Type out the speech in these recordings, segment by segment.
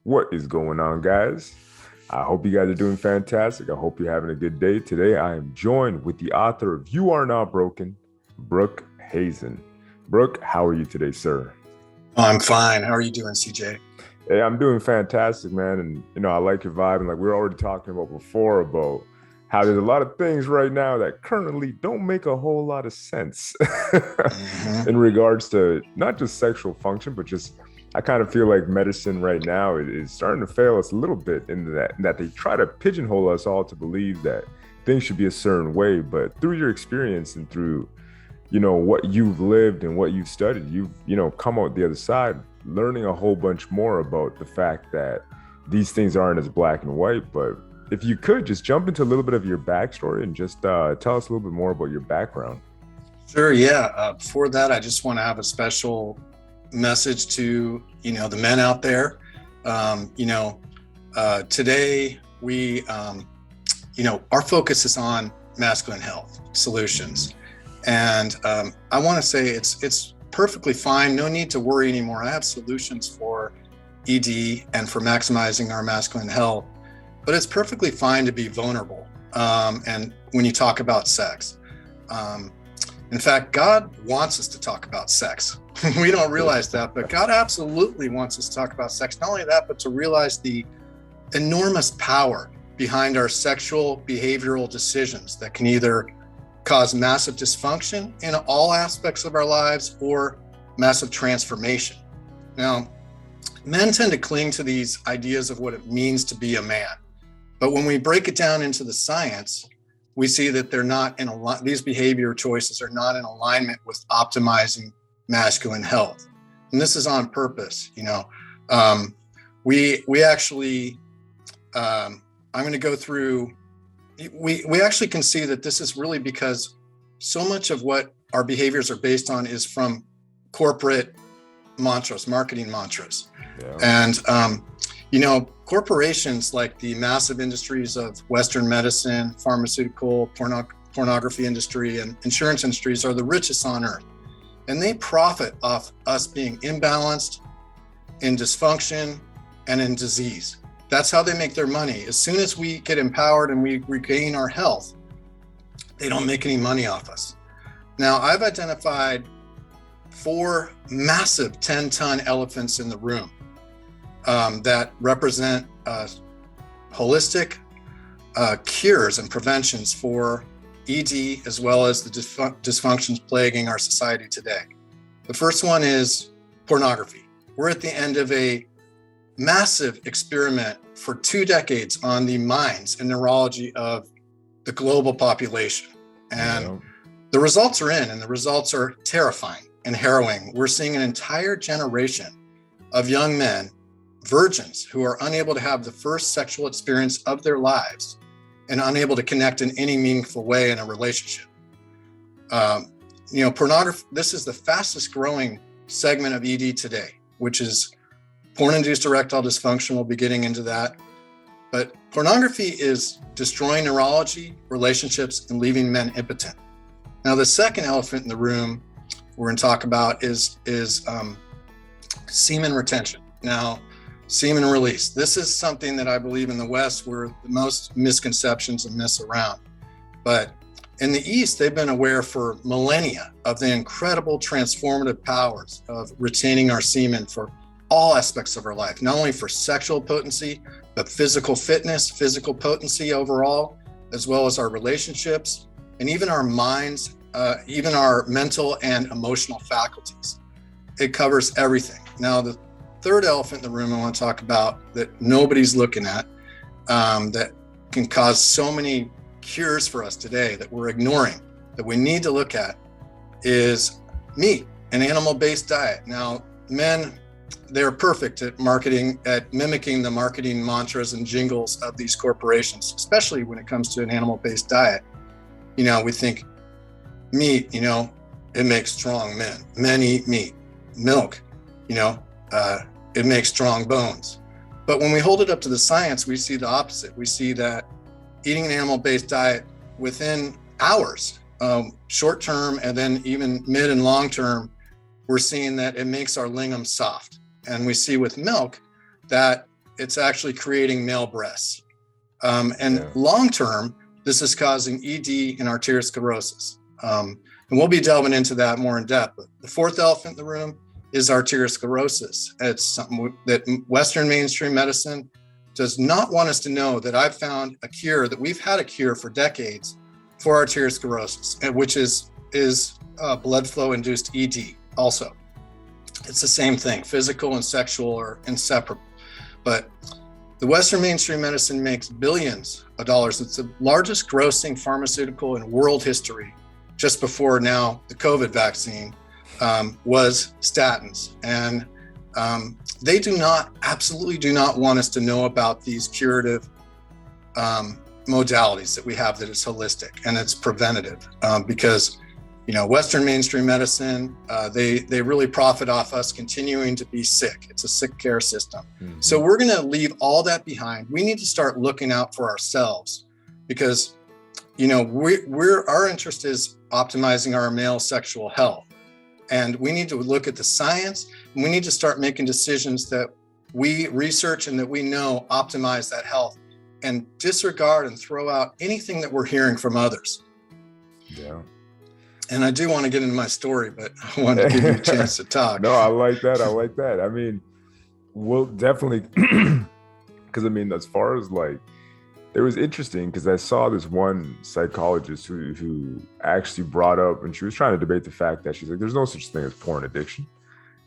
What is going on, guys? I hope you guys are doing fantastic. I hope you're having a good day. Today, I am joined with the author of You Are Not Broken, Brooke Hazen. Brooke, how are you today, sir? Oh, I'm fine. How are you doing, CJ? Hey, I'm doing fantastic, man. And, I like your vibe. And like we were already talking about before about how there's a lot of things right now that currently don't make a whole lot of sense Hmm. in regards to not just sexual function, but just I kind of feel like medicine right now is starting to fail us a little bit in that they try to pigeonhole us all to believe that things should be a certain way. But through your experience and through what you've lived and what you've studied, you've come out the other side learning a whole bunch more about the fact that these things aren't as black and white. But if you could just jump into a little bit of your backstory and just tell us a little bit more about your background. Sure. Yeah. Before that, I just want to have a special message to the men out there. Today our focus is on masculine health solutions, and I want to say it's perfectly fine. No need to worry anymore. I have solutions for ED and for maximizing our masculine health, but it's perfectly fine to be vulnerable. And when you talk about sex. In fact, God wants us to talk about sex. We don't realize that, but God absolutely wants us to talk about sex. Not only that, but to realize the enormous power behind our sexual behavioral decisions that can either cause massive dysfunction in all aspects of our lives or massive transformation. Now, men tend to cling to these ideas of what it means to be a man. But when we break it down into the science, we see that they're not in these behavior choices are not in alignment with optimizing masculine health. And this is on purpose. We actually, I'm going to go through, we actually can see that this is really because so much of what our behaviors are based on is from corporate mantras, marketing mantras. Yeah. And, corporations like the massive industries of Western medicine, pharmaceutical, pornography industry, and insurance industries are the richest on earth. And they profit off us being imbalanced, in dysfunction, and in disease. That's how they make their money. As soon as we get empowered and we regain our health, they don't make any money off us. Now, I've identified 4 massive 10-ton elephants in the room that represent holistic cures and preventions for ED, as well as the dysfunctions plaguing our society today. The first one is pornography. We're at the end of a massive experiment for 2 decades on the minds and neurology of the global population. And the results are in, and the results are terrifying and harrowing. We're seeing an entire generation of young men, virgins, who are unable to have the first sexual experience of their lives and unable to connect in any meaningful way in a relationship. Pornography, this is the fastest growing segment of ED today, which is porn-induced erectile dysfunction. We'll be getting into that. But pornography is destroying neurology, relationships, and leaving men impotent. Now, the second elephant in the room we're going to talk about is semen retention. Now, semen release. This is something that I believe in the West where the most misconceptions and myths around. But in the East, they've been aware for millennia of the incredible transformative powers of retaining our semen for all aspects of our life, not only for sexual potency, but physical fitness, physical potency overall, as well as our relationships, and even our minds, even our mental and emotional faculties. It covers everything. Now, the third elephant in the room I want to talk about that nobody's looking at, that can cause so many cures for us today that we're ignoring, that we need to look at, is meat, an animal-based diet. Now, men, they're perfect at marketing, at mimicking the marketing mantras and jingles of these corporations, especially when it comes to an animal-based diet. We think meat, it makes strong men. Men eat meat. Milk, it makes strong bones. But when we hold it up to the science, we see the opposite. We see that eating an animal-based diet within hours, short term, and then even mid and long term, we're seeing that it makes our lingam soft. And we see with milk that it's actually creating male breasts. And long term, this is causing ED and arteriosclerosis. And we'll be delving into that more in depth. But the fourth elephant in the room is arteriosclerosis. It's something that Western mainstream medicine does not want us to know, that I've found a cure, that we've had a cure for decades for arteriosclerosis, which is blood flow induced ED also. It's the same thing. Physical and sexual are inseparable. But the Western mainstream medicine makes billions of dollars. It's the largest grossing pharmaceutical in world history, just before now the COVID vaccine was statins. And they absolutely do not want us to know about these curative modalities that we have, that is holistic and it's preventative, because Western mainstream medicine, they really profit off us continuing to be sick. It's a sick care system. Mm-hmm. So we're going to leave all that behind. We need to start looking out for ourselves, because our interest is optimizing our male sexual health, and we need to look at the science, and we need to start making decisions that we research and that we know optimize that health, and disregard and throw out anything that we're hearing from others. Yeah. And I do want to get into my story, but I want to give you a chance to talk. No, I like that. I mean, we'll definitely, because as far as it was interesting, because I saw this one psychologist who actually brought up, and she was trying to debate the fact that she's like, there's no such thing as porn addiction.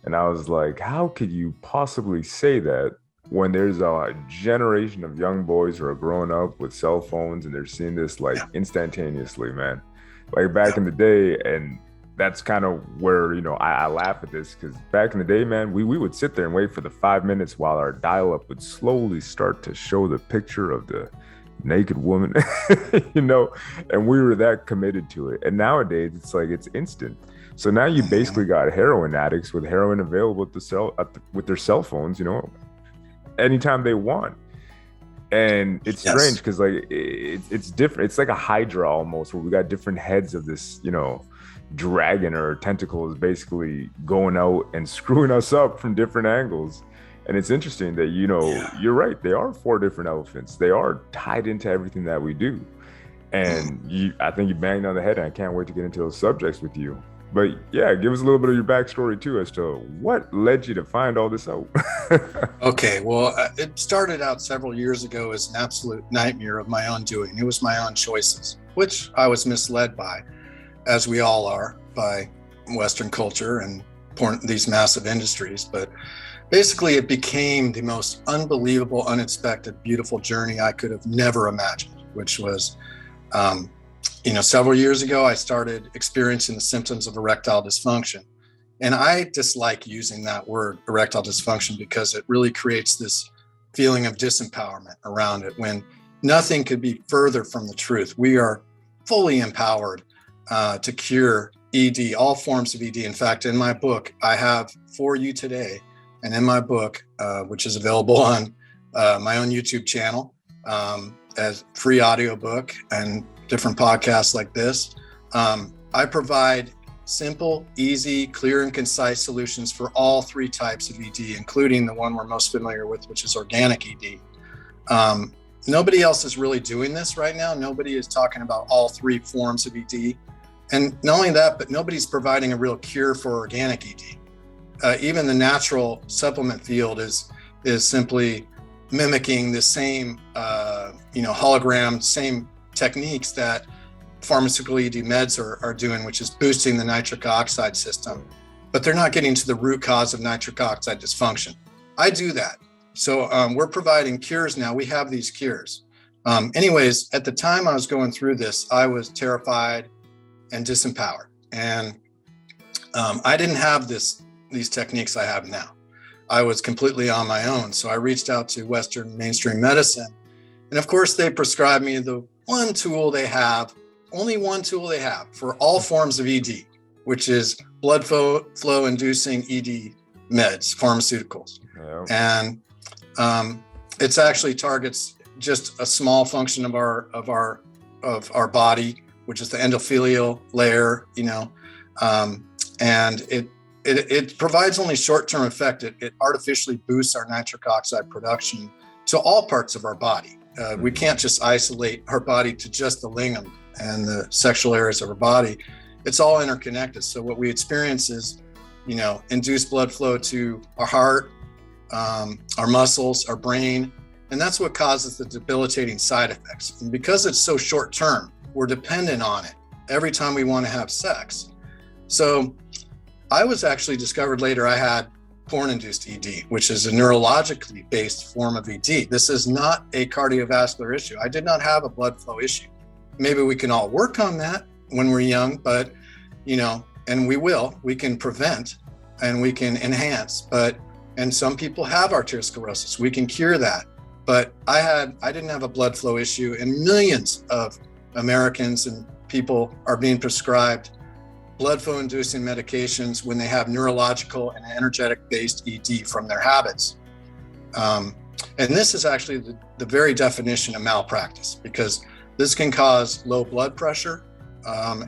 And I was like, how could you possibly say that when there's a generation of young boys who are growing up with cell phones and they're seeing this instantaneously, man? Back in the day, and that's kind of where, I laugh at this, because back in the day, man, we would sit there and wait for the 5 minutes while our dial-up would slowly start to show the picture of the naked woman, and we were that committed to it. And nowadays, it's instant. So now you basically got heroin addicts with heroin available with their cell phones, anytime they want. And it's strange because it's different. It's like a hydra almost, where we got different heads of this, dragon or tentacle is basically going out and screwing us up from different angles. And it's interesting that, you're right. They are 4 different elephants. They are tied into everything that we do. And I think you banged on the head, and I can't wait to get into those subjects with you. But yeah, give us a little bit of your backstory too, as to what led you to find all this out. Okay, well, it started out several years ago as an absolute nightmare of my own doing. It was my own choices, which I was misled by, as we all are, by Western culture and these massive industries. But basically, it became the most unbelievable, unexpected, beautiful journey I could have never imagined, which was several years ago, I started experiencing the symptoms of erectile dysfunction. And I dislike using that word, erectile dysfunction, because it really creates this feeling of disempowerment around it, when nothing could be further from the truth. We are fully empowered to cure ED, all forms of ED. In fact, in my book, I have For You Today, and in my book, which is available on my own YouTube channel as free audiobook and different podcasts like this, I provide simple, easy, clear, and concise solutions for all 3 types of ED, including the one we're most familiar with, which is organic ED. Nobody else is really doing this right now. Nobody is talking about all 3 forms of ED. And not only that, but nobody's providing a real cure for organic ED. Even the natural supplement field is simply mimicking the same, hologram, same techniques that pharmaceutical ED meds are doing, which is boosting the nitric oxide system, but they're not getting to the root cause of nitric oxide dysfunction. I do that. So we're providing cures now. We have these cures. Anyways, at the time I was going through this, I was terrified and disempowered. And I didn't have these techniques I have now. I was completely on my own. So I reached out to Western mainstream medicine. And of course, they prescribed me the only one tool they have for all forms of ED, which is blood flow inducing ED meds, pharmaceuticals. Yeah. And it's actually targets just a small function of our body, which is the endothelial layer, and it provides only short-term effect. It artificially boosts our nitric oxide production to all parts of our body. We can't just isolate our body to just the lingam and the sexual areas of our body. It's all interconnected. So what we experience is, induced blood flow to our heart, our muscles, our brain, and that's what causes the debilitating side effects. And because it's so short-term, we're dependent on it every time we want to have sex. So I was actually discovered later I had porn-induced ED, which is a neurologically based form of ED. This is not a cardiovascular issue. I did not have a blood flow issue. Maybe we can all work on that when we're young, but, and we can prevent and we can enhance, and some people have arteriosclerosis. We can cure that. But I didn't have a blood flow issue, and millions of Americans and people are being prescribed blood flow inducing medications when they have neurological and energetic based ED from their habits. And this is actually the very definition of malpractice, because this can cause low blood pressure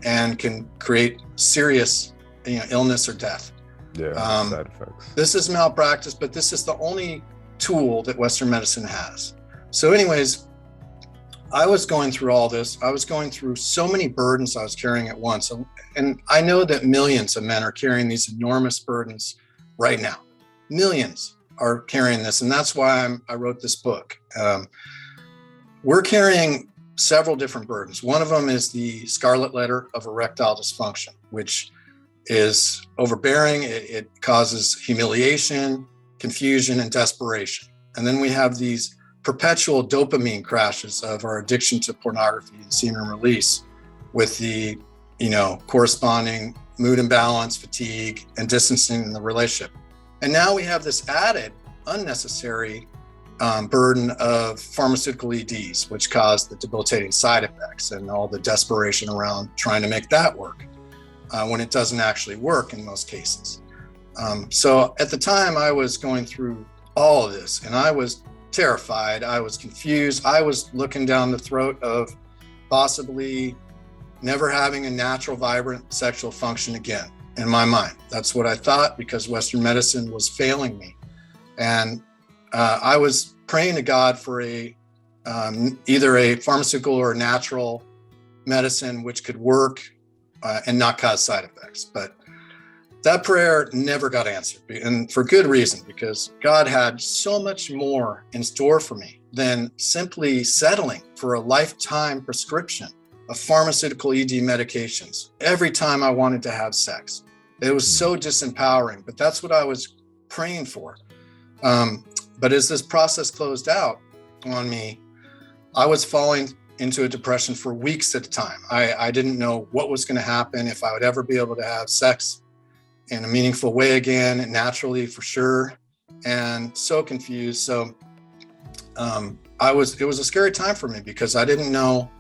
and can create serious illness or death. Side effects. This is malpractice, but this is the only tool that Western medicine has. So anyways, I was going through all this. I was going through so many burdens I was carrying at once. And I know that millions of men are carrying these enormous burdens right now. Millions are carrying this. And that's why I wrote this book. We're carrying several different burdens. One of them is the scarlet letter of erectile dysfunction, which is overbearing. It causes humiliation, confusion, and desperation. And then we have these perpetual dopamine crashes of our addiction to pornography and semen release, with the corresponding mood imbalance, fatigue, and distancing in the relationship. And now we have this added unnecessary burden of pharmaceutical EDs, which cause the debilitating side effects and all the desperation around trying to make that work when it doesn't actually work in most cases. So at the time I was going through all of this, and I was terrified. I was confused. I was looking down the throat of possibly never having a natural, vibrant sexual function again in my mind. That's what I thought, because Western medicine was failing me. And I was praying to God for either a pharmaceutical or a natural medicine which could work and not cause side effects. But that prayer never got answered, and for good reason, because God had so much more in store for me than simply settling for a lifetime prescription of pharmaceutical ED medications every time I wanted to have sex. It was so disempowering, but that's what I was praying for. But as this process closed out on me, I was falling into a depression for weeks at a time. I didn't know what was going to happen, if I would ever be able to have sex in a meaningful way again, naturally for sure, and so confused. So it was a scary time for me, because I didn't know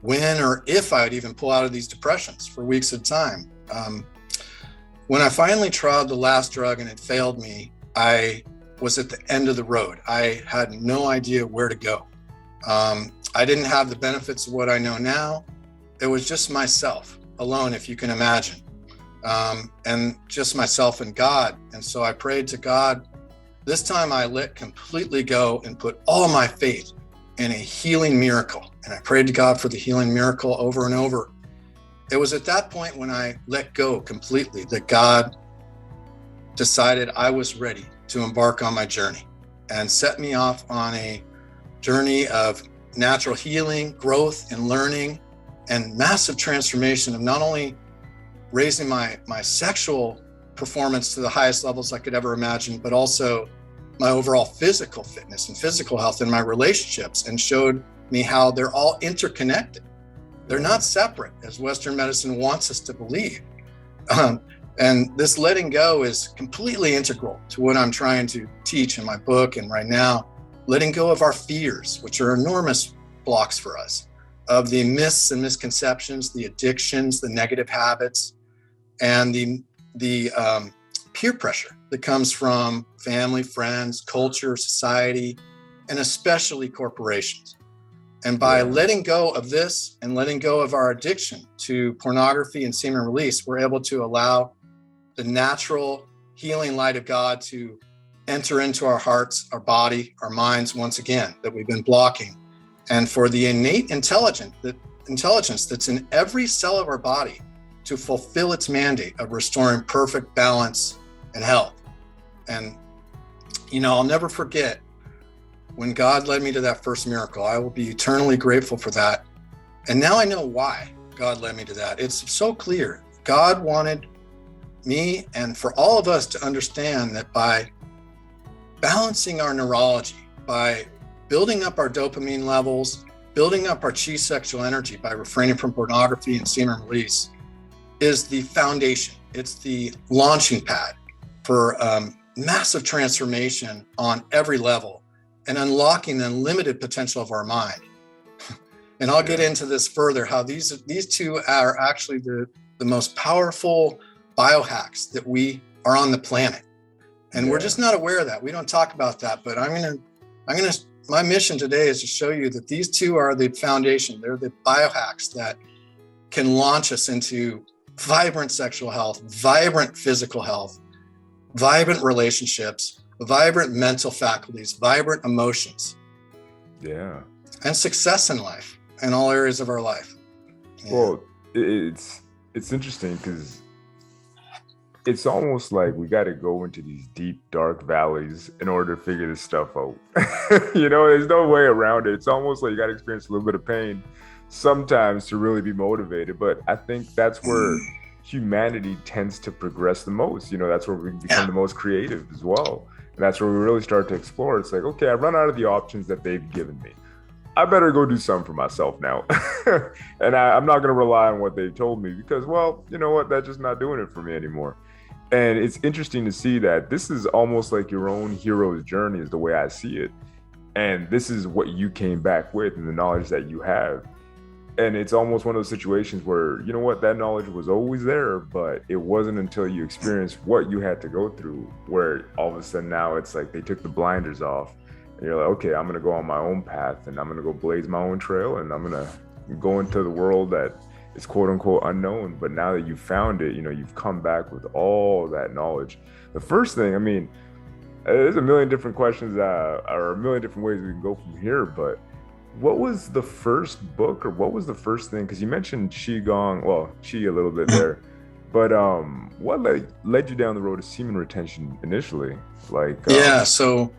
when or if I would even pull out of these depressions for weeks at a time. When I finally tried the last drug and it failed me, I was at the end of the road. I had no idea where to go. I didn't have the benefits of what I know now. It was just myself alone, if you can imagine. And just myself and God. And so I prayed to God. This time I let completely go and put all my faith in a healing miracle. And I prayed to God for the healing miracle over and over. It was at that point when I let go completely that God decided I was ready to embark on my journey, and set me off on a journey of natural healing, growth, and learning, and massive transformation of not only raising my sexual performance to the highest levels I could ever imagine, but also my overall physical fitness and physical health in my relationships, and showed me how they're all interconnected. They're not separate, as Western medicine wants us to believe. And this letting go is completely integral to what I'm trying to teach in my book. And right now, letting go of our fears, which are enormous blocks for us, of the myths and misconceptions, the addictions, the negative habits, and the peer pressure that comes from family, friends, culture, society, and especially corporations. And by letting go of this and letting go of our addiction to pornography and semen release, we're able to allow the natural healing light of God to enter into our hearts, our body, our minds once again that we've been blocking, and for the innate intelligence that's in every cell of our body to fulfill its mandate of restoring perfect balance and health. And, I'll never forget when God led me to that first miracle. I will be eternally grateful for that. And now I know why God led me to that. It's so clear. God wanted me and for all of us to understand that by balancing our neurology, by building up our dopamine levels, building up our chi sexual energy by refraining from pornography and semen release is the foundation. It's the launching pad for massive transformation on every level and unlocking the unlimited potential of our mind. And I'll get into this further, how these two are actually the most powerful biohacks that we are on the planet. And we're just not aware of that. We don't talk about that, but my mission today is to show you that these two are the foundation. They're the biohacks that can launch us into vibrant sexual health, vibrant physical health, vibrant relationships, vibrant mental faculties, vibrant emotions. Yeah. And success in life, in all areas of our life. Yeah. Well, it's interesting because it's almost like we got to go into these deep, dark valleys in order to figure this stuff out. There's no way around it. It's almost like you got to experience a little bit of pain sometimes to really be motivated. But I think that's where humanity tends to progress the most. That's where we become the most creative as well. And that's where we really start to explore. It's like, okay, I run out of the options that they've given me. I better go do something for myself now. And I'm not going to rely on what they told me because, well, you know what? That's just not doing it for me anymore. And it's interesting to see that this is almost like your own hero's journey is the way I see it. And this is what you came back with and the knowledge that you have. And it's almost one of those situations where, you know what, that knowledge was always there, but it wasn't until you experienced what you had to go through where all of a sudden now it's like they took the blinders off and you're like, okay, I'm going to go on my own path and I'm going to go blaze my own trail and I'm going to go into the world that is quote unquote unknown. But now that you've found it, you've come back with all that knowledge. The first thing, there's a million different questions or a million different ways we can go from here, but what was the first book or what was the first thing? Because you mentioned Qigong, well, Qi a little bit there, but what led you down the road of semen retention initially? So,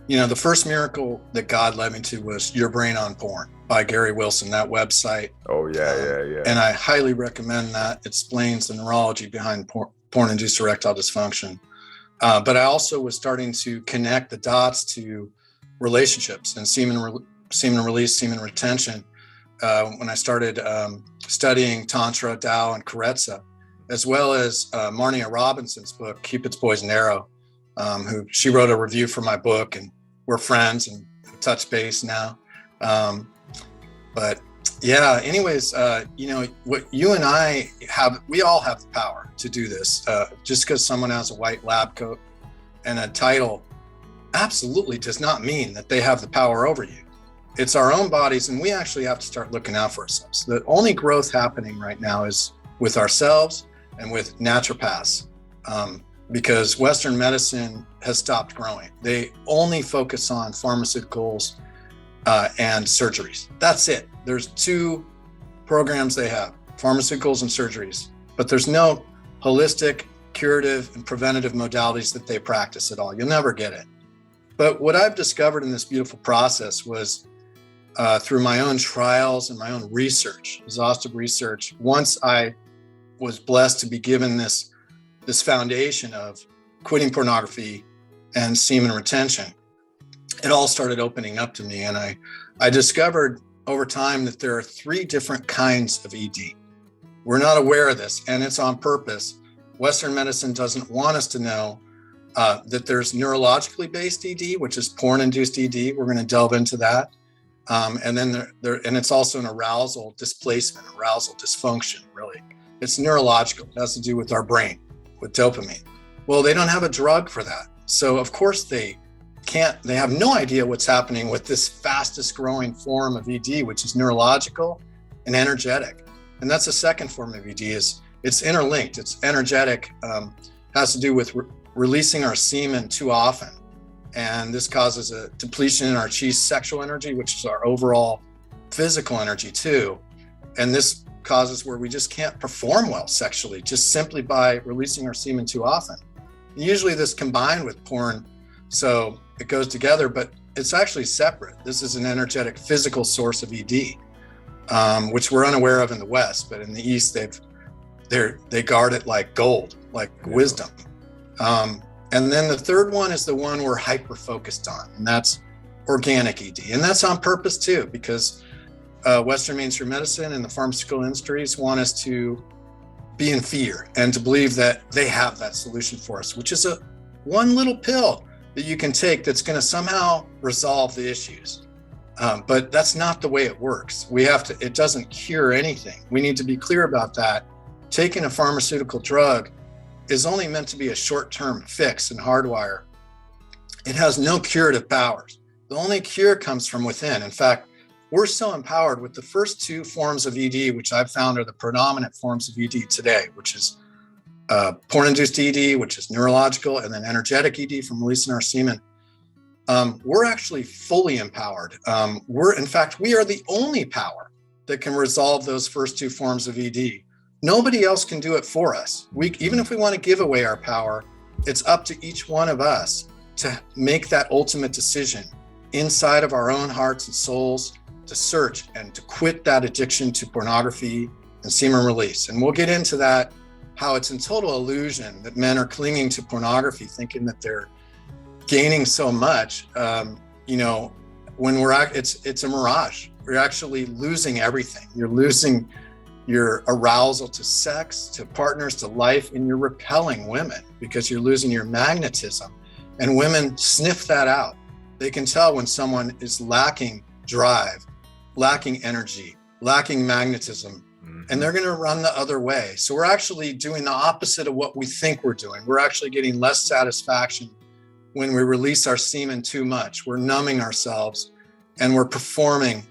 the first miracle that God led me to was Your Brain on Porn by Gary Wilson, that website. Oh, yeah. And I highly recommend that. It explains the neurology behind porn-induced erectile dysfunction. But I also was starting to connect the dots to relationships and semen release, semen retention, when I started studying Tantra, Tao, and Karetsa, as well as Marnia Robinson's book, Cupid's Poison Arrow, she wrote a review for my book, and we're friends and touch base now. But yeah, anyways, what you and I have, we all have the power to do this. Just because someone has a white lab coat and a title absolutely does not mean that they have the power over you. It's our own bodies, and we actually have to start looking out for ourselves. The only growth happening right now is with ourselves and with naturopaths, because Western medicine has stopped growing. They only focus on pharmaceuticals and surgeries. That's it. There's two programs they have, pharmaceuticals and surgeries, but there's no holistic, curative, and preventative modalities that they practice at all. You'll never get it. But what I've discovered in this beautiful process was through my own trials and my own research, exhaustive research, once I was blessed to be given this foundation of quitting pornography and semen retention, it all started opening up to me. And I discovered over time that there are 3 different kinds of ED. We're not aware of this, and it's on purpose. Western medicine doesn't want us to know that there's neurologically based ED, which is porn-induced ED. We're going to delve into that. And then and it's also an arousal displacement, arousal dysfunction, really. It's neurological. It has to do with our brain, with dopamine. Well, they don't have a drug for that. So of course they have no idea what's happening with this fastest growing form of ED, which is neurological and energetic. And that's the second form of ED, is it's interlinked. It's energetic, has to do with releasing our semen too often. And this causes a depletion in our chi sexual energy, which is our overall physical energy too. And this causes where we just can't perform well sexually, just simply by releasing our semen too often. And usually this combined with porn, so it goes together, but it's actually separate. This is an energetic physical source of ED, which we're unaware of in the West, but in the East, they guard it like gold, like wisdom. And then the third one is the one we're hyper focused on, and that's organic ED. And that's on purpose too, because Western mainstream medicine and the pharmaceutical industries want us to be in fear and to believe that they have that solution for us, which is one little pill that you can take that's going to somehow resolve the issues. But that's not the way it works. It doesn't cure anything. We need to be clear about that. Taking a pharmaceutical drug is only meant to be a short-term fix and hardwire. It has no curative powers. The only cure comes from within. In fact, we're so empowered with the first two forms of ED, which I've found are the predominant forms of ED today, which is porn-induced ED, which is neurological, and then energetic ED from releasing our semen. We're actually fully empowered. In fact, we are the only power that can resolve those first two forms of ED. Nobody else can do it for us. Even if we want to give away our power, it's up to each one of us to make that ultimate decision inside of our own hearts and souls to search and to quit that addiction to pornography and semen release. And we'll get into that, how it's in total illusion that men are clinging to pornography, thinking that they're gaining so much. When it's a mirage. We're actually losing everything. You're losing your arousal to sex, to partners, to life, and you're repelling women because you're losing your magnetism. And women sniff that out. They can tell when someone is lacking drive, lacking energy, lacking magnetism, and they're going to run the other way. So we're actually doing the opposite of what we think we're doing. We're actually getting less satisfaction when we release our semen too much. We're numbing ourselves and we're performing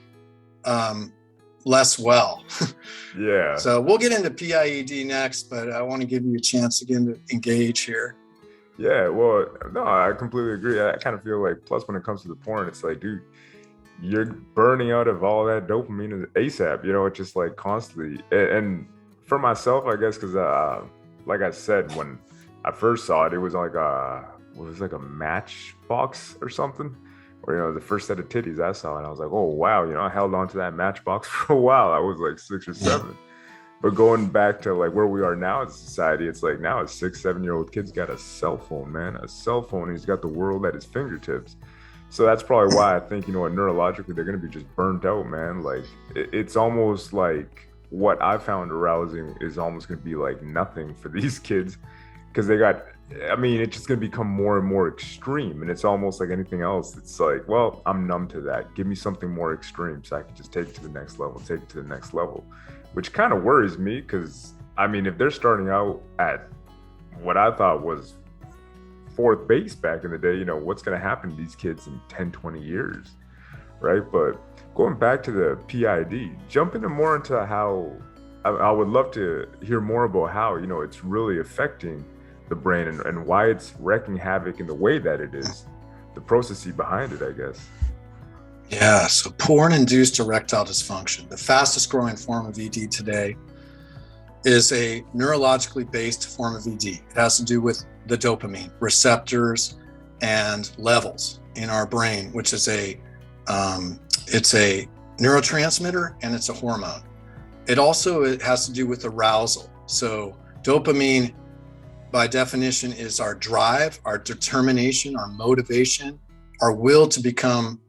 less well. Yeah. So we'll get into PIED next, but I want to give you a chance again to engage here. Yeah, well, no, I completely agree. I kind of feel like, plus when it comes to the porn, it's like, dude, you're burning out of all that dopamine ASAP, it's just like constantly. And for myself, I guess, because like I said, when I first saw it, it was like a matchbox or something. Or, the first set of titties I saw, and I was like, oh, wow, I held on to that matchbox for a while. I was like 6 or 7. But going back to like where we are now as a society, it's like now a 6-7-year-old kid's got a cell phone, man, he's got the world at his fingertips. So that's probably why I think, neurologically, they're going to be just burnt out, man. Like it's almost like what I found arousing is almost going to be like nothing for these kids because it's just going to become more and more extreme. And it's almost like anything else. It's like, well, I'm numb to that. Give me something more extreme so I can just take it to the next level, which kind of worries me because, if they're starting out at what I thought was fourth base back in the day, what's going to happen to these kids in 10, 20 years, right? But going back to the PID, jump into more into how, I would love to hear more about how, it's really affecting the brain and why it's wreaking havoc in the way that it is, the processes behind it, I guess. Yeah, so porn-induced erectile dysfunction, the fastest growing form of ED today, is a neurologically based form of ED. It has to do with the dopamine receptors and levels in our brain, which is it's a neurotransmitter and it's a hormone. It has to do with arousal. So dopamine, by definition, is our drive, our determination, our motivation, our will to become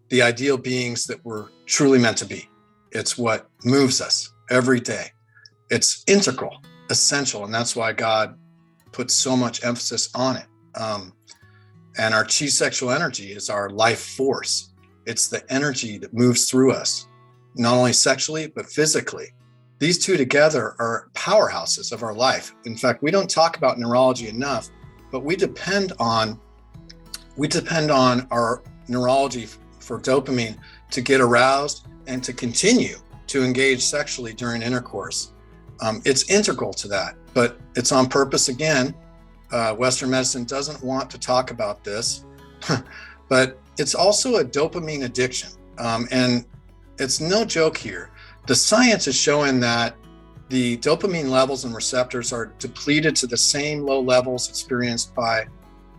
the ideal beings that we're truly meant to be. It's what moves us every day. It's integral, essential, and that's why God puts so much emphasis on it. And our chi sexual energy is our life force. It's the energy that moves through us, not only sexually, but physically. These two together are powerhouses of our life. In fact, we don't talk about neurology enough, but we depend on our neurology for dopamine to get aroused and to continue to engage sexually during intercourse. It's integral to that, but it's on purpose again. Western medicine doesn't want to talk about this, but it's also a dopamine addiction. And it's no joke here. The science is showing that the dopamine levels and receptors are depleted to the same low levels experienced by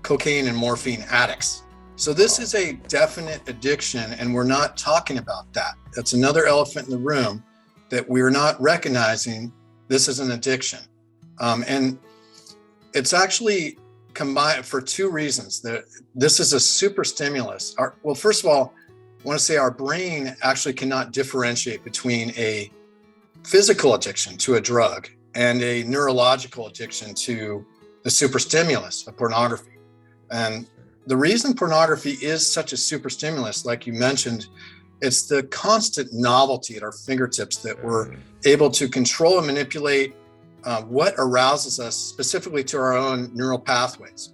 cocaine and morphine addicts. So this is a definite addiction, and we're not talking about that. That's another elephant in the room, that we're not recognizing this is an addiction. And it's actually combined for two reasons. That this is a super stimulus. Well, first of all, I want to say our brain actually cannot differentiate between a physical addiction to a drug and a neurological addiction to the super stimulus of pornography. And the reason pornography is such a super stimulus, like you mentioned, it's the constant novelty at our fingertips that we're able to control and manipulate what arouses us specifically to our own neural pathways,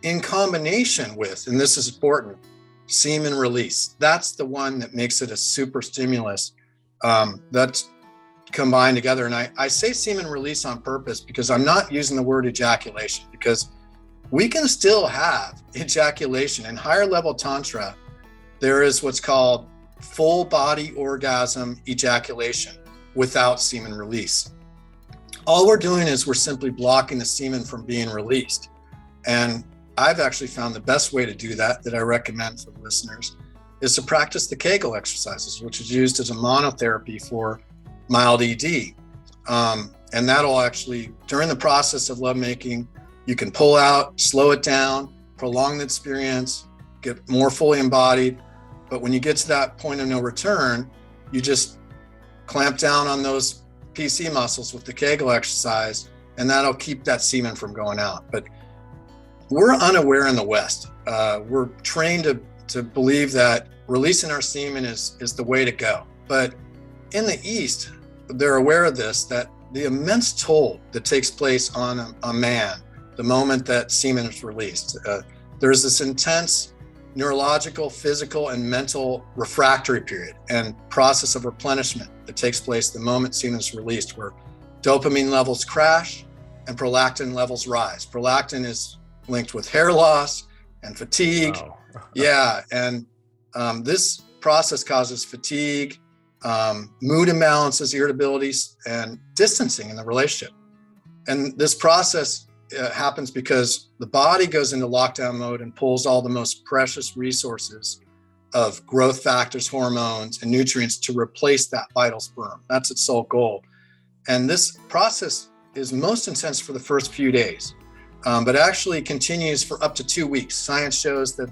in combination with, and this is important, semen release. That's the one that makes it a super stimulus that's combined together. And I say semen release on purpose because I'm not using the word ejaculation, because we can still have ejaculation. In higher level Tantra, there is what's called full body orgasm ejaculation without semen release. All we're doing is we're simply blocking the semen from being released. And I've actually found the best way to do that I recommend for the listeners is to practice the Kegel exercises, which is used as a monotherapy for mild ED. And that'll actually, during the process of lovemaking, you can pull out, slow it down, prolong the experience, get more fully embodied. But when you get to that point of no return, you just clamp down on those PC muscles with the Kegel exercise, and that'll keep that semen from going out. But we're unaware in the West. We're trained to believe that releasing our semen is the way to go. But in the East, they're aware of this, that the immense toll that takes place on a man the moment that semen is released. There's this intense neurological, physical, and mental refractory period and process of replenishment that takes place the moment semen is released, where dopamine levels crash and prolactin levels rise. Prolactin is linked with hair loss and fatigue. Wow. Yeah, and this process causes fatigue, mood imbalances, irritabilities, and distancing in the relationship. And this process happens because the body goes into lockdown mode and pulls all the most precious resources of growth factors, hormones, and nutrients to replace that vital sperm. That's its sole goal. And this process is most intense for the first few days, but actually continues for up to 2 weeks. Science shows that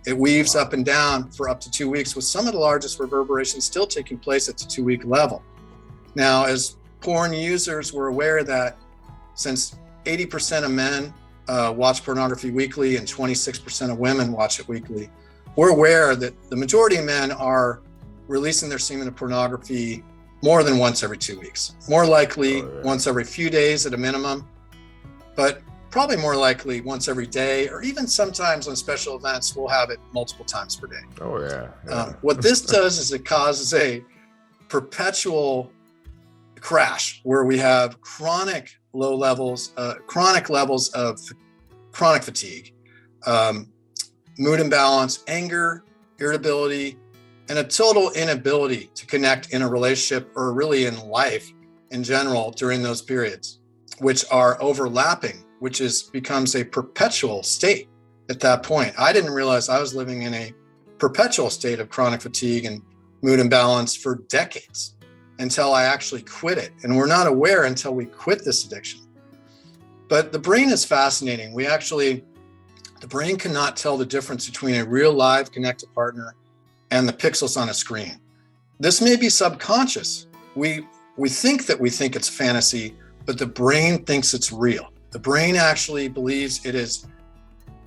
it weaves up and down for up to 2 weeks, with some of the largest reverberations still taking place at the 2-week level. Now, as porn users, we're aware that since 80% of men watch pornography weekly and 26% of women watch it weekly, we're aware that the majority of men are releasing their semen to pornography more than once every 2 weeks. More likely once every few days at a minimum, but probably more likely once every day, or even sometimes on special events, we'll have it multiple times per day. Oh, yeah. What this does is it causes a perpetual crash where we have chronic low levels, chronic levels of chronic fatigue, mood imbalance, anger, irritability, and a total inability to connect in a relationship or really in life in general during those periods, which are overlapping, which becomes a perpetual state at that point. I didn't realize I was living in a perpetual state of chronic fatigue and mood imbalance for decades until I actually quit it. And we're not aware until we quit this addiction. But the brain is fascinating. The brain cannot tell the difference between a real live connected partner and the pixels on a screen. This may be subconscious. We think that we think it's fantasy, but the brain thinks it's real. The brain actually believes it is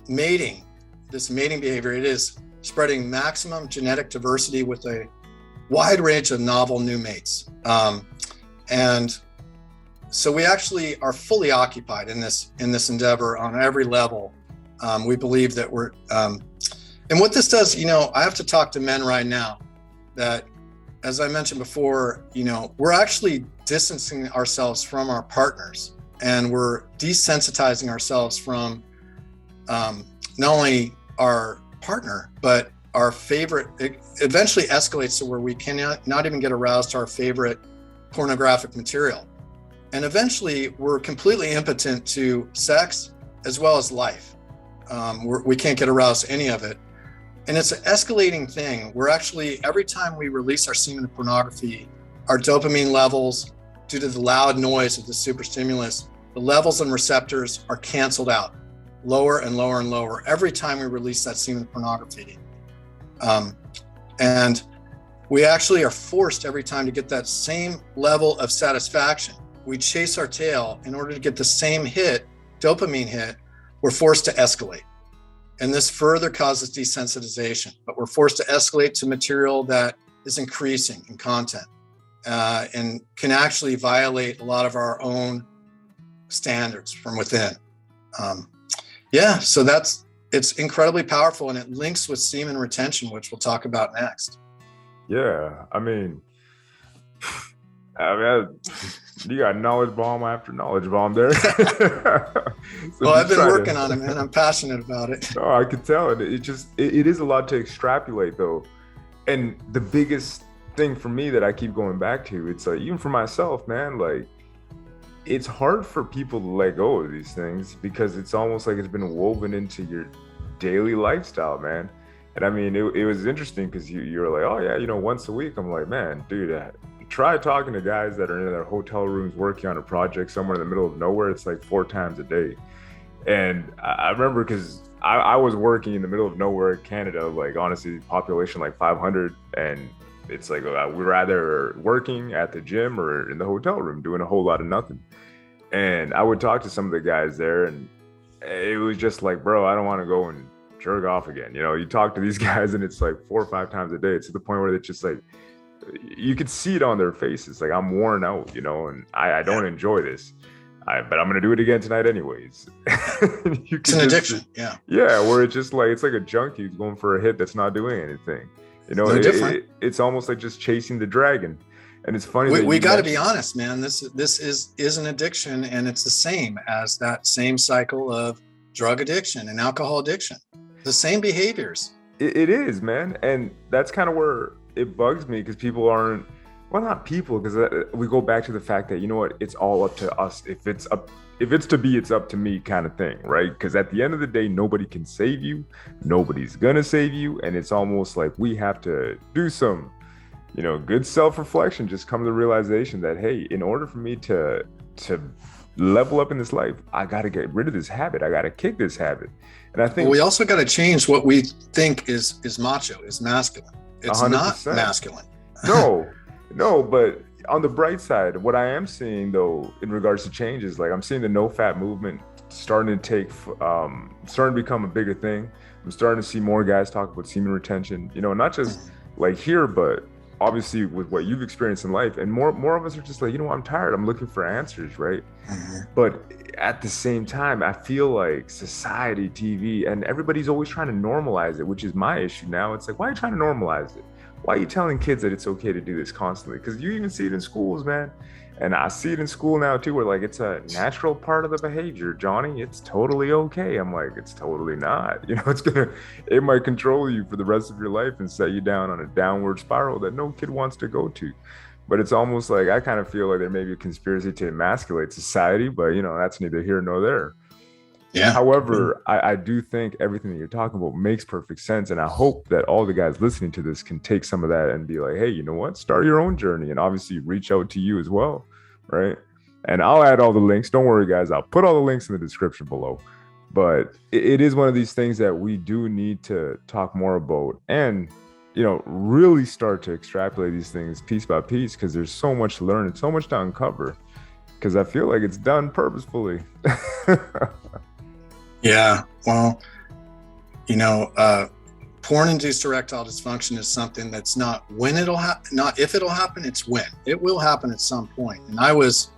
mating, this mating behavior. It is spreading maximum genetic diversity with a wide range of novel new mates. And so we actually are fully occupied in this endeavor on every level. We believe that we're, and what this does, I have to talk to men right now that, as I mentioned before, we're actually distancing ourselves from our partners, and we're desensitizing ourselves from not only our partner, but our favorite. It eventually escalates to where we cannot not even get aroused to our favorite pornographic material. And eventually we're completely impotent to sex as well as life. We can't get aroused to any of it. And it's an escalating thing. We're actually, every time we release our semen to pornography, our dopamine levels, due to the loud noise of the superstimulus, the levels and receptors are canceled out, lower and lower and lower every time we release that semen to pornography. And we actually are forced every time to get that same level of satisfaction. We chase our tail in order to get the same hit, dopamine hit, we're forced to escalate. And this further causes desensitization, but we're forced to escalate to material that is increasing in content and can actually violate a lot of our own standards from within. So it's incredibly powerful, and it links with semen retention, which we'll talk about next. Yeah, I mean, you got knowledge bomb after knowledge bomb there. Well, I've been working on it, man. I'm passionate about it. Oh, I can tell. It is a lot to extrapolate, though. And the biggest thing for me that I keep going back to, it's like, even for myself, man, like, it's hard for people to let go of these things because it's almost like it's been woven into your daily lifestyle, man. And I mean, it was interesting because you're like, oh yeah, once a week. I'm like, man, dude, try talking to guys that are in their hotel rooms working on a project somewhere in the middle of nowhere. It's like 4 times a day. And I remember because I was working in the middle of nowhere in Canada, like honestly, population like 500. And it's like, we're either working at the gym or in the hotel room doing a whole lot of nothing. And I would talk to some of the guys there, and it was just like, bro, I don't want to go and jerk off again. You talk to these guys and it's like 4 or 5 times a day. It's to the point where it's just like, you could see it on their faces. Like, I'm worn out, and I don't enjoy this. But I'm going to do it again tonight anyways. It's an addiction. Yeah. Yeah. Where it's just like, it's like a junkie who's going for a hit that's not doing anything. It's almost like just chasing the dragon. And it's funny. We got to be honest, man. This is an addiction, and it's the same as that same cycle of drug addiction and alcohol addiction. The same behaviors. It is, man. And that's kind of where it bugs me, because people aren't, well, not people, because we go back to the fact that, it's all up to us. If it's to be, it's up to me kind of thing, right? Because at the end of the day, nobody can save you. Nobody's gonna save you. And it's almost like we have to do some, good self-reflection, just come to the realization that, hey, in order for me to level up in this life, I got to get rid of this habit. I got to kick this habit. And I think we also got to change what we think is macho, is masculine. It's 100%. Not masculine. No, but on the bright side, what I am seeing though, in regards to changes, like I'm seeing the no fat movement starting to become a bigger thing. I'm starting to see more guys talk about semen retention, not just like here, but obviously with what you've experienced in life. And more of us are just like, I'm tired. I'm looking for answers, right? Mm-hmm. But at the same time, I feel like society, TV, and everybody's always trying to normalize it, which is my issue now. It's like, why are you trying to normalize it? Why are you telling kids that it's okay to do this constantly? Because you even see it in schools, man. And I see it in school now too, where like it's a natural part of the behavior, Johnny. It's totally okay. I'm like, it's totally not. It might control you for the rest of your life and set you down on a downward spiral that no kid wants to go to. But it's almost like, I kind of feel like there may be a conspiracy to emasculate society, but that's neither here nor there. Yeah. However, I do think everything that you're talking about makes perfect sense. And I hope that all the guys listening to this can take some of that and be like, hey, you know what? Start your own journey, and obviously reach out to you as well. Right. And I'll add all the links. Don't worry, guys. I'll put all the links in the description below. But it is one of these things that we do need to talk more about and, really start to extrapolate these things piece by piece, because there's so much to learn and so much to uncover, because I feel like it's done purposefully. Yeah, well, porn-induced erectile dysfunction is something that's not when it'll happen, not if it'll happen, it's when. It will happen at some point. And I was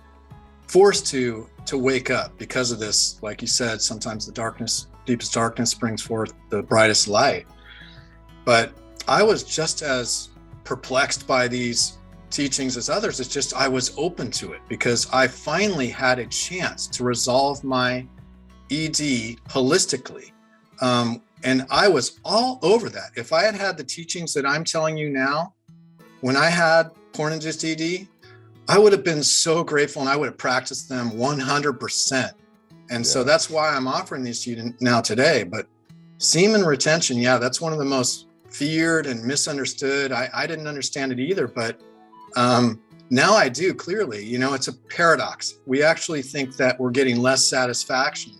forced to wake up because of this. Like you said, sometimes the deepest darkness brings forth the brightest light. But I was just as perplexed by these teachings as others. It's just I was open to it because I finally had a chance to resolve my ED holistically. And I was all over that. If I had had the teachings that I'm telling you now, when I had porn-induced ED, I would have been so grateful and I would have practiced them 100%. And so that's why I'm offering these to you now today. But semen retention, that's one of the most feared and misunderstood. I didn't understand it either, but now I do clearly. It's a paradox. We actually think that we're getting less satisfaction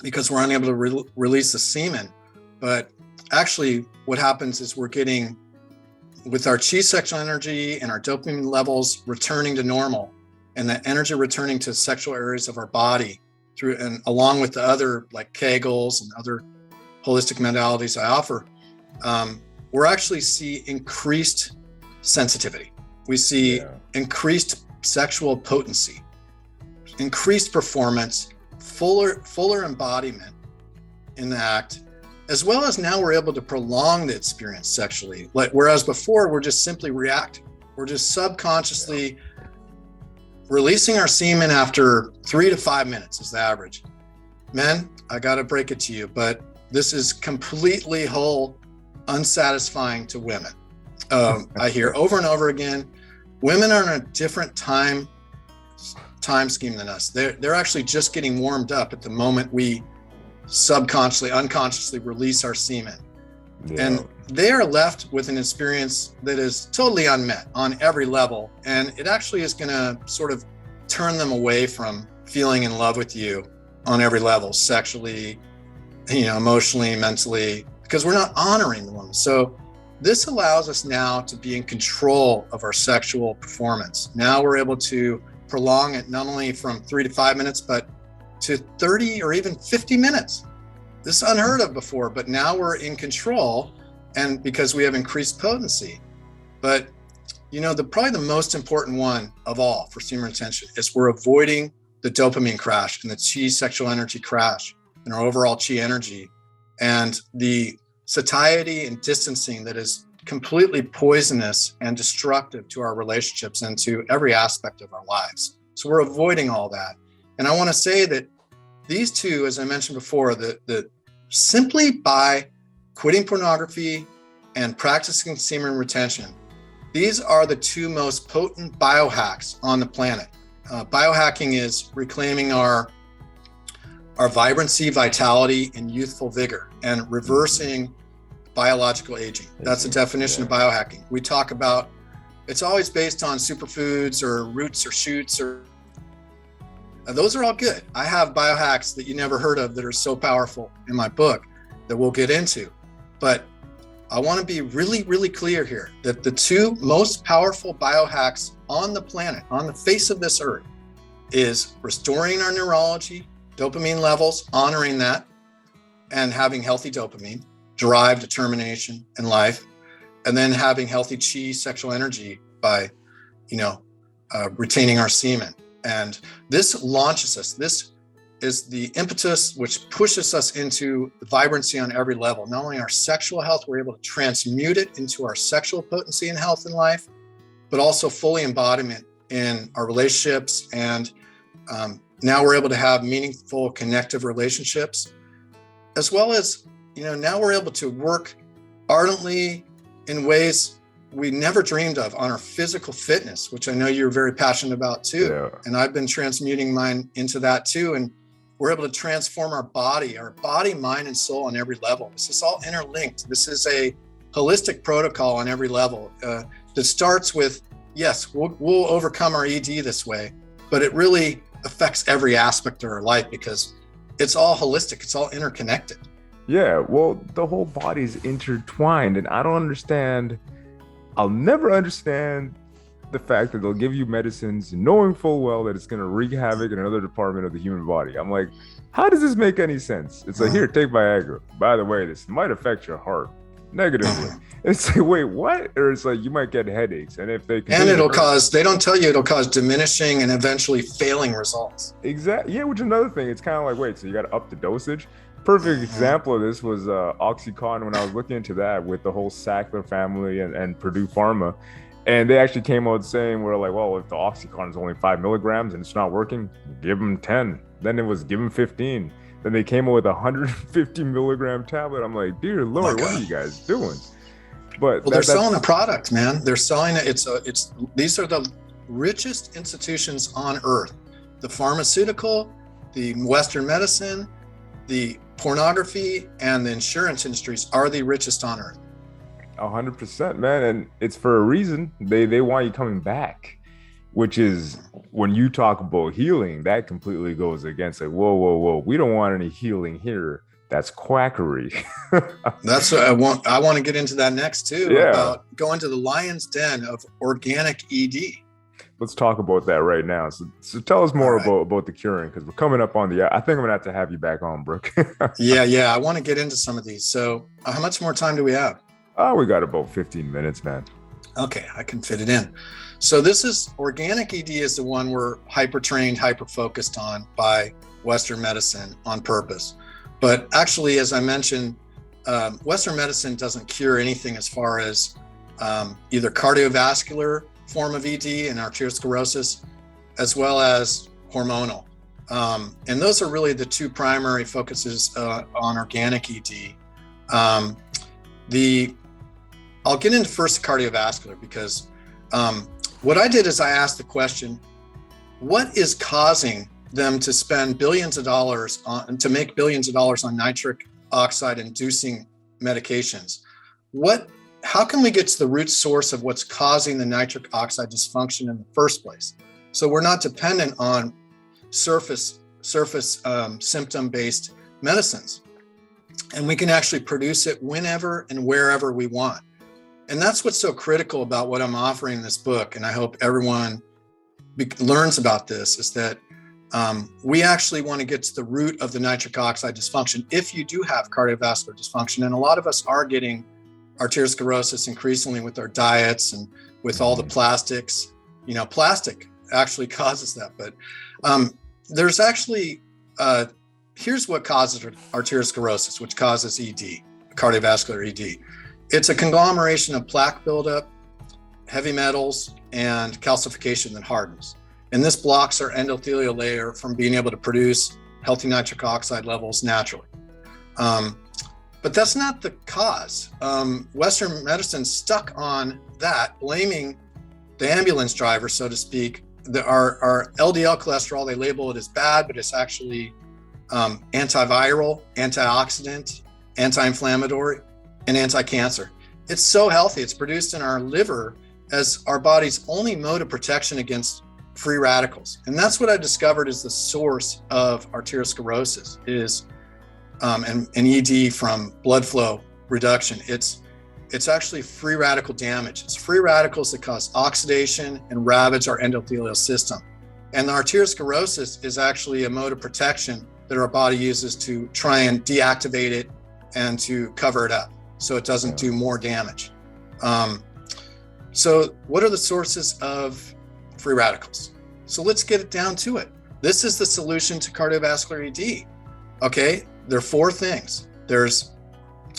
because we're unable to release the semen. But actually what happens is we're getting, with our chi sexual energy and our dopamine levels returning to normal, and that energy returning to sexual areas of our body through, and along with the other like Kegels and other holistic modalities I offer, we're actually see increased sensitivity. We see increased sexual potency, increased performance, fuller embodiment in the act, as well as now we're able to prolong the experience sexually. Whereas before we're just simply reacting. We're just subconsciously releasing our semen after 3 to 5 minutes is the average. Men, I got to break it to you, but this is completely unsatisfying to women. I hear over and over again, women are in a different time scheme than us. They're actually just getting warmed up at the moment we unconsciously release our semen. And they are left with an experience that is totally unmet on every level. And it actually is going to sort of turn them away from feeling in love with you on every level, sexually, emotionally, mentally, because we're not honoring the woman. So this allows us now to be in control of our sexual performance. Now we're able to prolong it not only from 3 to 5 minutes, but to 30 or even 50 minutes. This is unheard of before, but now we're in control, and because we have increased potency. But probably the most important one of all for semen retention is we're avoiding the dopamine crash and the chi sexual energy crash and our overall chi energy and the satiety and distancing that is completely poisonous and destructive to our relationships and to every aspect of our lives. So we're avoiding all that. And I want to say that these two, as I mentioned before, that simply by quitting pornography and practicing semen retention, these are the two most potent biohacks on the planet. Biohacking is reclaiming our vibrancy, vitality, and youthful vigor, and reversing biological aging. That's the definition of biohacking. We talk about, it's always based on superfoods or roots or shoots, or those are all good. I have biohacks that you never heard of that are so powerful in my book that we'll get into. But I want to be really, really clear here that the two most powerful biohacks on the planet, on the face of this earth, is restoring our neurology, dopamine levels, honoring that, and having healthy dopamine, drive, determination in life, and then having healthy chi sexual energy by, retaining our semen. And this launches us. This is the impetus which pushes us into the vibrancy on every level. Not only our sexual health, we're able to transmute it into our sexual potency and health in life, but also fully embodiment in our relationships. And now we're able to have meaningful connective relationships, as well as, now we're able to work ardently in ways we never dreamed of on our physical fitness, which I know you're very passionate about too. Yeah. And I've been transmuting mine into that too. And we're able to transform our body, mind and soul on every level. This is all interlinked. This is a holistic protocol on every level that starts with, yes, we'll overcome our ED this way, but it really affects every aspect of our life because it's all holistic. It's all interconnected. Yeah, well, the whole body's intertwined, and I'll never understand the fact that they'll give you medicines knowing full well that it's going to wreak havoc in another department of the human body. I'm like, how does this make any sense? It's like, here, take Viagra. By the way, this might affect your heart negatively. It's like, wait, what? Or it's like, you might get headaches. And if they they don't tell you it'll cause diminishing and eventually failing results. Exactly. Yeah, which is another thing. It's kind of like, wait, so you got to up the dosage? Perfect example of this was Oxycontin when I was looking into that with the whole Sackler family and Purdue Pharma. And they actually came out saying, we're like, well, if the oxycontin is only 5 milligrams and it's not working, give them 10. Then it was give them 15. Then they came out with a 150 milligram tablet. I'm like, dear Oh my Lord, what are God. you guys doing? But Well, they're selling a product, man. They're selling it. These are the richest institutions on earth. The pharmaceutical, the Western medicine, the pornography, and the insurance industries are the richest on earth. 100%, man. And it's for a reason. They want you coming back, which is when you talk about healing, that completely goes against it. Whoa, whoa, whoa. We don't want any healing here. That's quackery. That's what I want to get into that next too, Yeah. about going to the lion's den of organic ED. Let's talk about that right now. So tell us more All right. about the curing, because we're coming up on I think I'm gonna have you back on, Brooke. Yeah. I want to get into some of these. So how much more time do we have? Oh, we got about 15 minutes, man. Okay, I can fit it in. So this is organic ED is the one we're hyper-trained, hyper-focused on by Western medicine on purpose. But actually, as I mentioned, Western medicine doesn't cure anything as far as either cardiovascular form of ED and arteriosclerosis, as well as hormonal. And those are really the two primary focuses on organic ED. I'll get into first cardiovascular because what I did is I asked the question, what is causing them to spend billions of dollars to make billions of dollars on nitric oxide inducing medications? How can we get to the root source of what's causing the nitric oxide dysfunction in the first place? So we're not dependent on surface symptom-based medicines. And we can actually produce it whenever and wherever we want. And that's what's so critical about what I'm offering in this book. And I hope everyone learns about this, is that we actually want to get to the root of the nitric oxide dysfunction if you do have cardiovascular dysfunction. And a lot of us are getting arteriosclerosis increasingly with our diets and with all the plastics. Plastic actually causes that. But there's actually, here's what causes arteriosclerosis, which causes ED, cardiovascular ED. It's a conglomeration of plaque buildup, heavy metals, and calcification that hardens. And this blocks our endothelial layer from being able to produce healthy nitric oxide levels naturally. But that's not the cause. Western medicine's stuck on that, blaming the ambulance driver, so to speak. Our LDL cholesterol, they label it as bad, but it's actually antiviral, antioxidant, anti-inflammatory, and anti-cancer. It's so healthy. It's produced in our liver as our body's only mode of protection against free radicals. And that's what I discovered is the source of arteriosclerosis is an ED from blood flow reduction. It's actually free radical damage. It's free radicals that cause oxidation and ravage our endothelial system. And the arteriosclerosis is actually a mode of protection that our body uses to try and deactivate it and to cover it up so it doesn't do more damage. So what are the sources of free radicals? So let's get it down to it. This is the solution to cardiovascular ED. Okay, there are four things. There's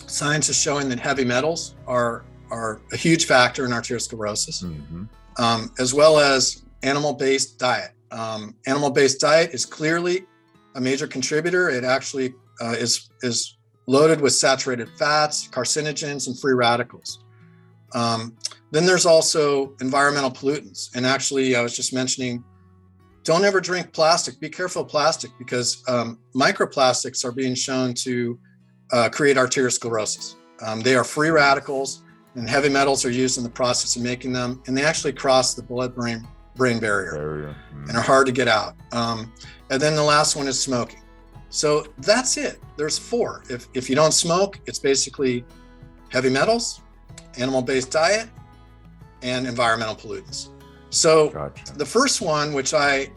science is showing that heavy metals are a huge factor in arteriosclerosis, as well as animal-based diet. Animal-based diet is clearly a major contributor. It actually is loaded with saturated fats, carcinogens, and free radicals. Then there's also environmental pollutants. And actually, I was just mentioning, don't ever drink plastic. Be careful of plastic because microplastics are being shown to create arteriosclerosis. They are free radicals, and heavy metals are used in the process of making them, and they actually cross the blood-brain barrier and are hard to get out. And then the last one is smoking. So that's it. There's four. If you don't smoke, it's basically heavy metals, animal-based diet, and environmental pollutants. So the first one, which I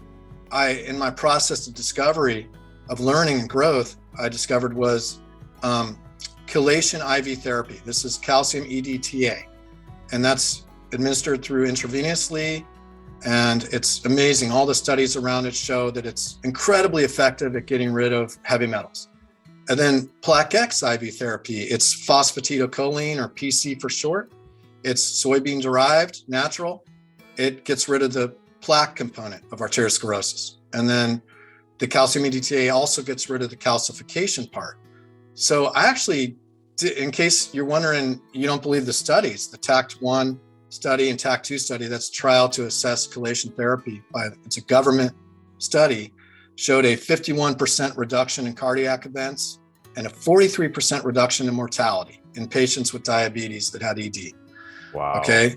in my process of discovery of learning and growth, I discovered was chelation IV therapy. This is calcium EDTA, and that's administered through intravenously. And it's amazing. All the studies around it show that it's incredibly effective at getting rid of heavy metals. And then Plaque X IV therapy, it's phosphatidylcholine, or PC for short. It's soybean derived, natural. It gets rid of the plaque component of arteriosclerosis. And then the calcium EDTA also gets rid of the calcification part. So I actually, in case you're wondering, you don't believe the studies, the TACT-1 study and TACT-2 study, that's trial to assess chelation therapy. It's a government study, showed a 51% reduction in cardiac events and a 43% reduction in mortality in patients with diabetes that had ED. Wow. Okay.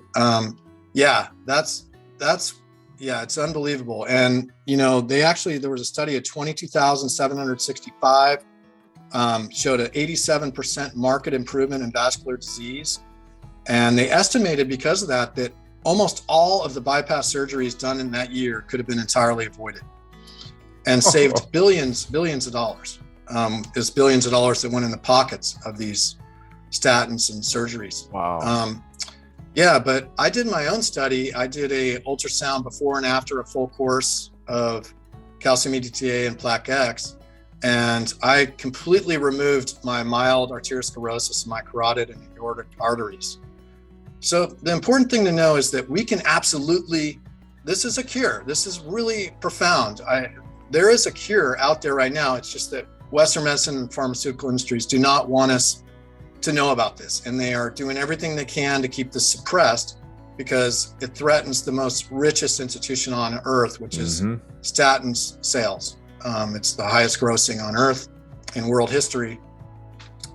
Yeah, it's unbelievable. And, there was a study of 22,765, showed an 87% marked improvement in vascular disease. And they estimated because of that almost all of the bypass surgeries done in that year could have been entirely avoided and saved billions of dollars. There's billions of dollars that went in the pockets of these statins and surgeries. Wow. Yeah, but I did my own study. I did a ultrasound before and after a full course of calcium EDTA and plaque X, and I completely removed my mild arteriosclerosis in my carotid and aortic arteries. So the important thing to know is that we can this is a cure. This is really profound. There is a cure out there right now. It's just that Western medicine and pharmaceutical industries do not want us to know about this, and they are doing everything they can to keep this suppressed because it threatens the most richest institution on earth, which is statins sales. It's the highest grossing on earth in world history.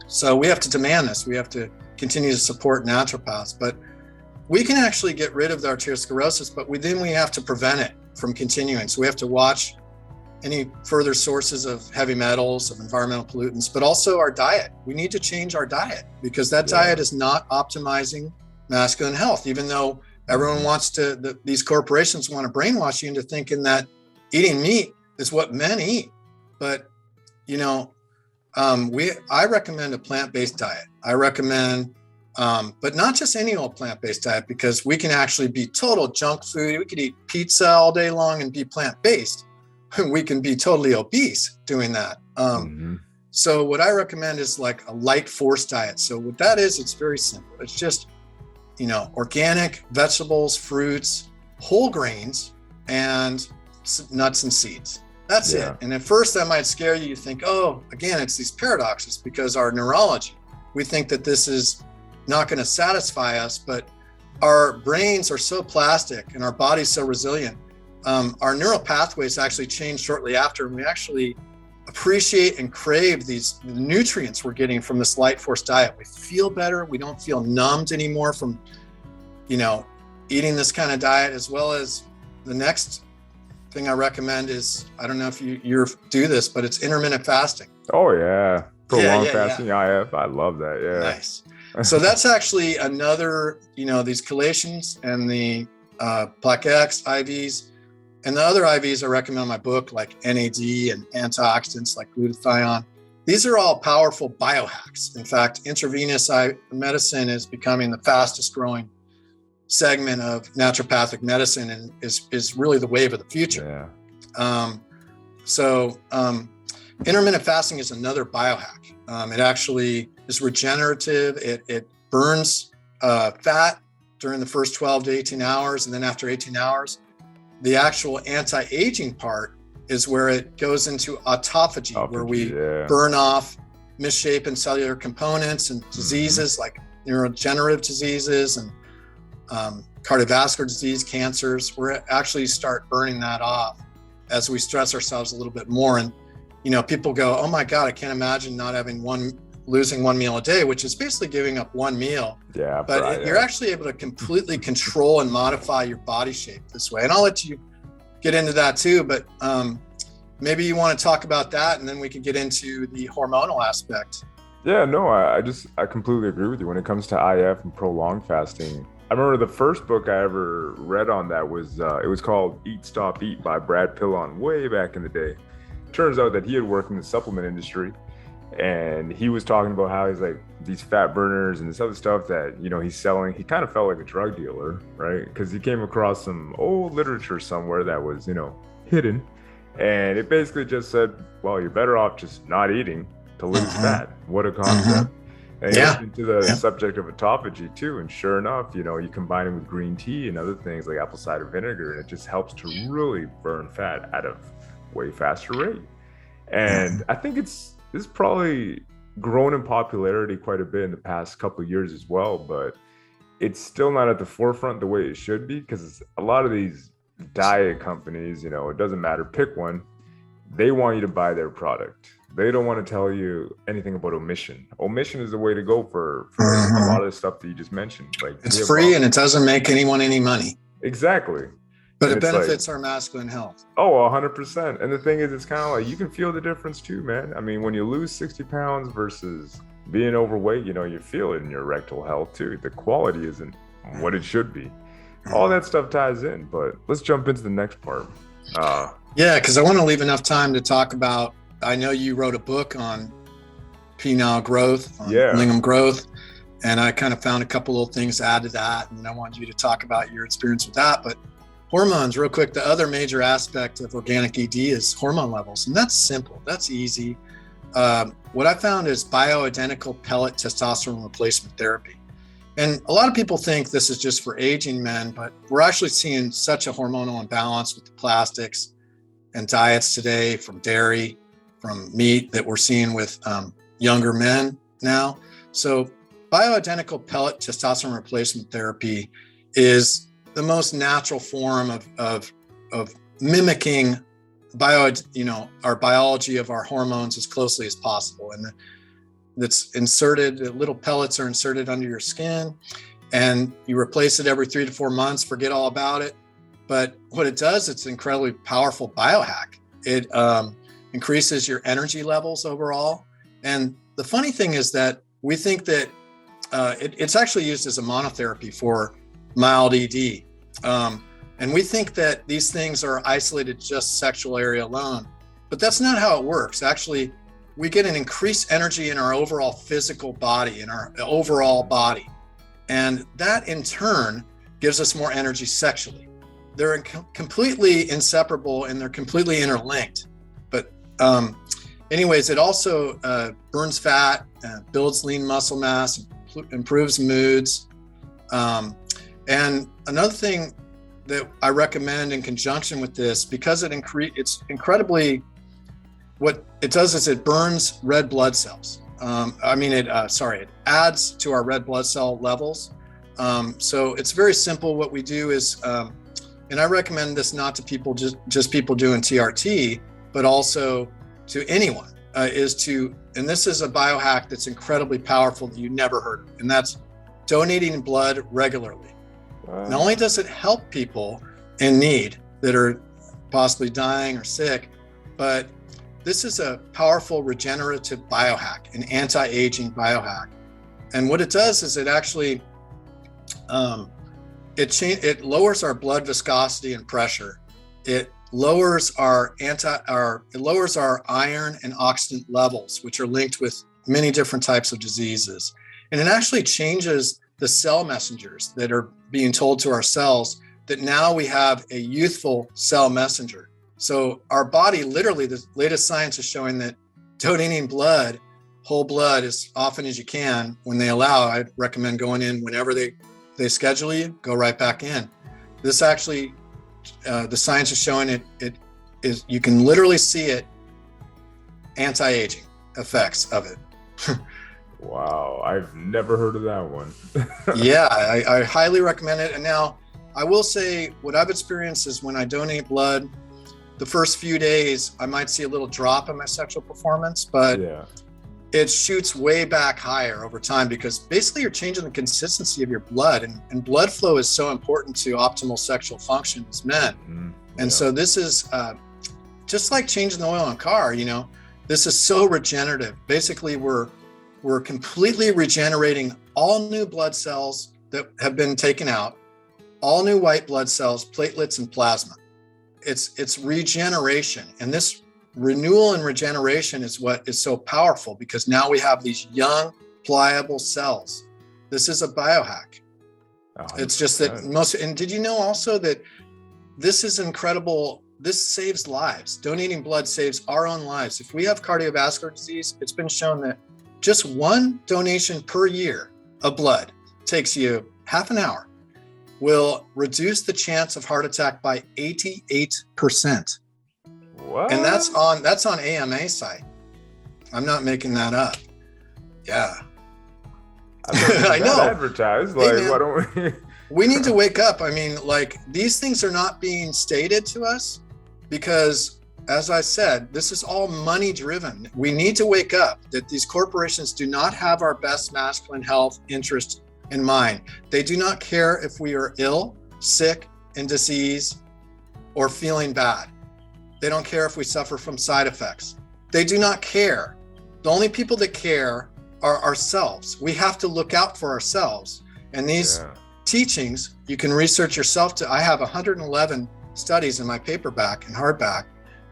So we have to demand this. We have to continue to support naturopaths, but we can actually get rid of the arteriosclerosis, but then we have to prevent it from continuing. So we have to watch any further sources of heavy metals, of environmental pollutants, but also our diet. We need to change our diet because that diet is not optimizing masculine health, even though everyone wants these corporations want to brainwash you into thinking that eating meat is what men eat. But, I recommend a plant-based diet. I recommend, but not just any old plant-based diet, because we can actually be total junk food. We could eat pizza all day long and be plant-based. We can be totally obese doing that. So what I recommend is like a light force diet. So what that is, it's very simple. It's just, organic vegetables, fruits, whole grains, and nuts and seeds. That's it. And at first that might scare you. You think, again, it's these paradoxes because our neurology, we think that this is not going to satisfy us, but our brains are so plastic and our body's so resilient. Our neural pathways actually change shortly after, and we actually appreciate and crave these nutrients we're getting from this light force diet. We feel better. We don't feel numbed anymore from, eating this kind of diet, as well as the next thing I recommend is, I don't know if you do this, but it's intermittent fasting. Oh yeah. Prolonged fasting. I love that. Yeah. Nice. So that's actually another, these chelations and the plaque X IVs. And the other IVs I recommend in my book, like NAD and antioxidants like glutathione. These are all powerful biohacks. In fact, intravenous medicine is becoming the fastest growing segment of naturopathic medicine and is really the wave of the future. Intermittent fasting is another biohack. It actually is regenerative. It burns fat during the first 12 to 18 hours. And then after 18 hours, the actual anti-aging part is where it goes into autophagy, where we burn off misshapen cellular components and diseases like neurodegenerative diseases and cardiovascular disease, cancers. We're actually start burning that off as we stress ourselves a little bit more. And, people go, oh my God, I can't imagine not losing one meal a day, which is basically giving up one meal. You're actually able to completely control and modify your body shape this way. And I'll let you get into that too, but maybe you want to talk about that and then we can get into the hormonal aspect. Yeah, no, I completely agree with you when it comes to IF and prolonged fasting. I remember the first book I ever read on that was, it was called Eat, Stop, Eat by Brad Pillon way back in the day. Turns out that he had worked in the supplement industry, and he was talking about how he's like these fat burners and this other stuff that, he's selling. He kind of felt like a drug dealer, right? Because he came across some old literature somewhere that was, hidden. And it basically just said, well, you're better off just not eating to lose fat. What a concept. And you Yeah. look into the Yeah. subject of autophagy too, and sure enough, you combine it with green tea and other things like apple cider vinegar, and it just helps to really burn fat at a way faster rate. Yeah. And I think this probably grown in popularity quite a bit in the past couple of years as well, but it's still not at the forefront the way it should be because a lot of these diet companies, it doesn't matter, pick one, they want you to buy their product. They don't want to tell you anything about omission. Omission is the way to go for a lot Mhm. of the stuff that you just mentioned. Like It's give free up. and it doesn't make anyone any money, Exactly. but And it it's like, benefits our masculine health. oh, 100%. And the thing is, it's kind of like you can feel the difference too, man. I mean, when you lose 60 pounds versus being overweight, you feel it in your erectile health too. The quality isn't what it should be. All that stuff ties in, but let's jump into the next part. Yeah, because I want to leave enough time to talk about, I know you wrote a book on penile growth, on Yeah. lingam growth, and I kind of found a couple little things to add to that, and I want you to talk about your experience with that. But hormones, real quick, the other major aspect of organic ED is hormone levels, and that's simple, that's easy. What I found is bioidentical pellet testosterone replacement therapy. And a lot of people think this is just for aging men, but we're actually seeing such a hormonal imbalance with the plastics and diets today, from dairy, from meat, that we're seeing with younger men now. So bioidentical pellet testosterone replacement therapy is the most natural form of mimicking our biology of our hormones as closely as possible. And that's inserted, little pellets are inserted under your skin, and you replace it every 3 to 4 months, forget all about it. But what it does, it's an incredibly powerful biohack. It increases your energy levels overall. And the funny thing is that we think that it's actually used as a monotherapy for mild ED. And we think that these things are isolated just sexual area alone, but that's not how it works. Actually, we get an increased energy in our overall physical body, in our overall body. And that in turn gives us more energy sexually. They're completely inseparable and they're completely interlinked. But anyways, it also burns fat, builds lean muscle mass, improves moods. And another thing that I recommend in conjunction with this, because it's incredibly, what it does is it burns red blood cells. It adds to our red blood cell levels. So it's very simple. What we do is, and I recommend this not to people, just people doing TRT, but also to anyone, and this is a biohack that's incredibly powerful that you never heard of, and that's donating blood regularly. Not only does it help people in need that are possibly dying or sick, but this is a powerful regenerative biohack, an anti-aging biohack. And what it does is it actually, it lowers our blood viscosity and pressure. It lowers our iron and oxidant levels, which are linked with many different types of diseases. And it actually changes the cell messengers that are being told to our cells that now we have a youthful cell messenger. So our body, literally, the latest science is showing that donating blood, whole blood, as often as you can, when they allow, I recommend going in whenever they schedule you, go right back in. This actually, the science is showing it is, you can literally see it, anti-aging effects of it. Wow, I've never heard of that one. Yeah, I highly recommend it. And now I will say what I've experienced is when I donate blood, the first few days, I might see a little drop in my sexual performance, but Yeah. it shoots way back higher over time, because basically you're changing the consistency of your blood, and blood flow is so important to optimal sexual function as men. Mhm. And Yeah. so this is just like changing the oil in a car, this is so regenerative. Basically, we're completely regenerating all new blood cells that have been taken out, all new white blood cells, platelets, and plasma. It's regeneration. And this renewal and regeneration is what is so powerful, because now we have these young, pliable cells. This is a biohack. 100%. It's just that and did you know also that this is incredible? This saves lives. Donating blood saves our own lives. If we have cardiovascular disease, it's been shown that Just one donation per year of blood, takes you half an hour, will reduce the chance of heart attack by 88%. What? And that's on AMA site. I'm not making that up. Yeah. I know. Advertised. Like, hey, man, why don't we? We need to wake up. I mean, like, these things are not being stated to us because, as I said, this is all money driven. We need to wake up that these corporations do not have our best masculine health interest in mind. They do not care if we are ill, sick, in disease, or feeling bad. They don't care if we suffer from side effects. They do not care. The only people that care are ourselves. We have to look out for ourselves. And these teachings, you can research yourself. I have 111 studies in my paperback and hardback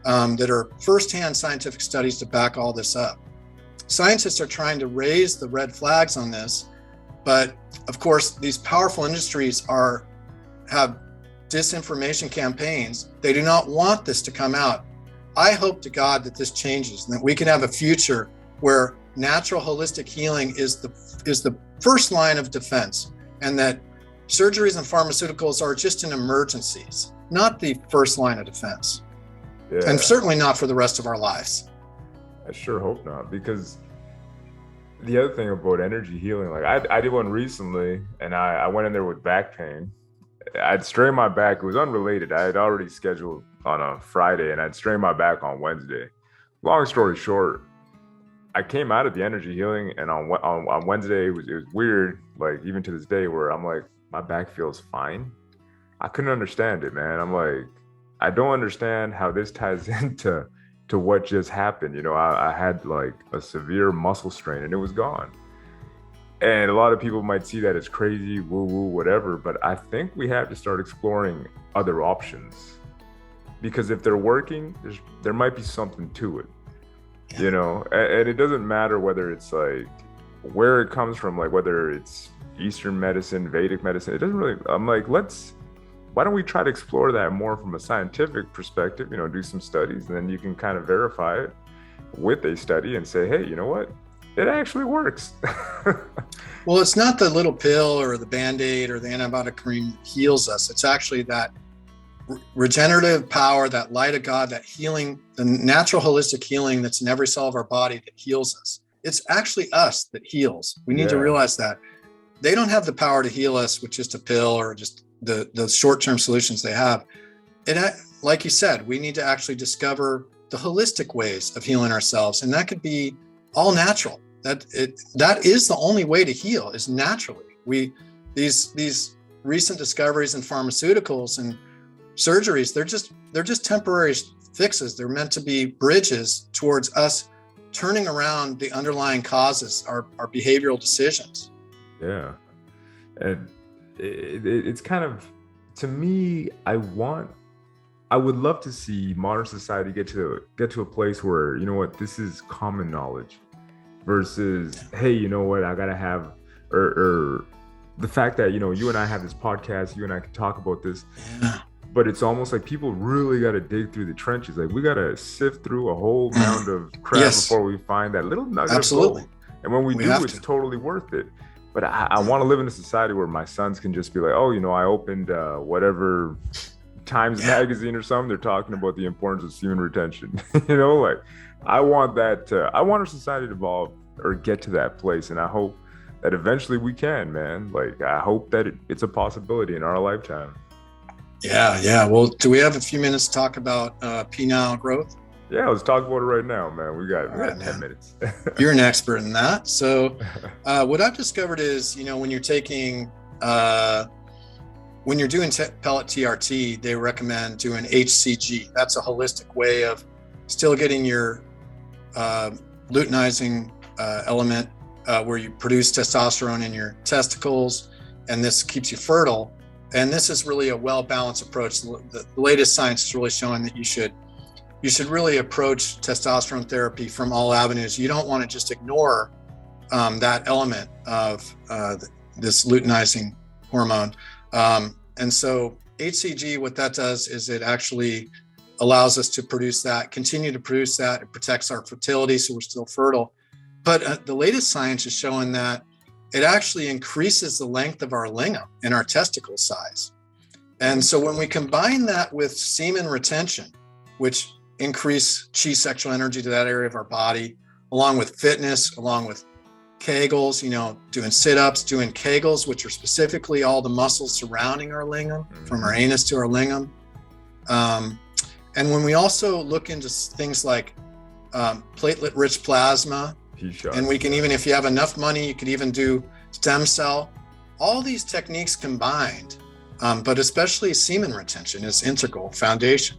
that are firsthand scientific studies to back all this up. Scientists are trying to raise the red flags on this, but of course, these powerful industries have disinformation campaigns. They do not want this to come out. I hope to God that this changes and that we can have a future where natural holistic healing is the first line of defense, and that surgeries and pharmaceuticals are just in emergencies, not the first line of defense. Yeah. And certainly not for the rest of our lives. I sure hope not, because the other thing about energy healing, like I did one recently, and I went in there with back pain. I'd strained my back. It was unrelated. I had already scheduled on a Friday, and I'd strained my back on Wednesday. Long story short, I came out of the energy healing, and on Wednesday, it was weird, like even to this day, where I'm like, my back feels fine. I couldn't understand it, man. I'm like, I don't understand how this ties into what just happened. You know, I had like a severe muscle strain, and it was gone. And a lot of people might see that as crazy, woo-woo, whatever, but I think we have to start exploring other options, because if they're working, there might be something to it. Yeah. You know, and it doesn't matter whether it's like where it comes from, like whether it's Eastern medicine, Vedic medicine, it doesn't really, I'm like, why don't we try to explore that more from a scientific perspective, you know, do some studies, and then you can kind of verify it with a study and say, hey, you know what? It actually works. Well, it's not the little pill or the Band-Aid or the antibiotic cream that heals us. It's actually that regenerative power, that light of God, that healing, the natural holistic healing that's in every cell of our body that heals us. It's actually us that heals. We need to realize that. They don't have the power to heal us with just a pill or just the short-term solutions they have. Like you said, we need to actually discover the holistic ways of healing ourselves. And that could be all natural. That is the only way to heal, is naturally. These recent discoveries in pharmaceuticals and surgeries, they're just temporary fixes. They're meant to be bridges towards us turning around the underlying causes, our behavioral decisions. Yeah. And it's kind of, to me, I would love to see modern society get to a place where, you know what, this is common knowledge versus, hey, you know what, I gotta have, or the fact that, you know, you and I have this podcast, you and I can talk about this, but it's almost like people really got to dig through the trenches. Like, we got to sift through a whole mound of crap before we find that little nugget of gold. And when we do, it's totally worth it. But I want to live in a society where my sons can just be like, oh, you know, I opened whatever Times magazine or something. They're talking about the importance of semen retention. You know, like, I want our society to evolve or get to that place. And I hope that eventually we can, man. Like, I hope that it's a possibility in our lifetime. Yeah. Well, do we have a few minutes to talk about penile growth? Yeah, let's talk about it right now, man. We got 10 minutes. You're an expert in that. So what I've discovered is, you know, when you're taking, when you're doing pellet TRT, they recommend doing HCG. That's a holistic way of still getting your luteinizing element where you produce testosterone in your testicles, and this keeps you fertile. And this is really a well-balanced approach. The latest science is really showing that you should really approach testosterone therapy from all avenues. You don't want to just ignore that element of this luteinizing hormone. And so HCG, what that does is it actually allows us to produce that, continue to produce that. It protects our fertility, so we're still fertile. But the latest science is showing that it actually increases the length of our lingam and our testicle size. And so when we combine that with semen retention, which increase chi sexual energy to that area of our body, along with fitness, along with Kegels, doing sit-ups, doing Kegels, which are specifically all the muscles surrounding our lingam, from our anus to our lingam. And when we also look into things like platelet-rich plasma, and we can even, if you have enough money, you could even do stem cell. All these techniques combined, but especially semen retention is integral, foundation.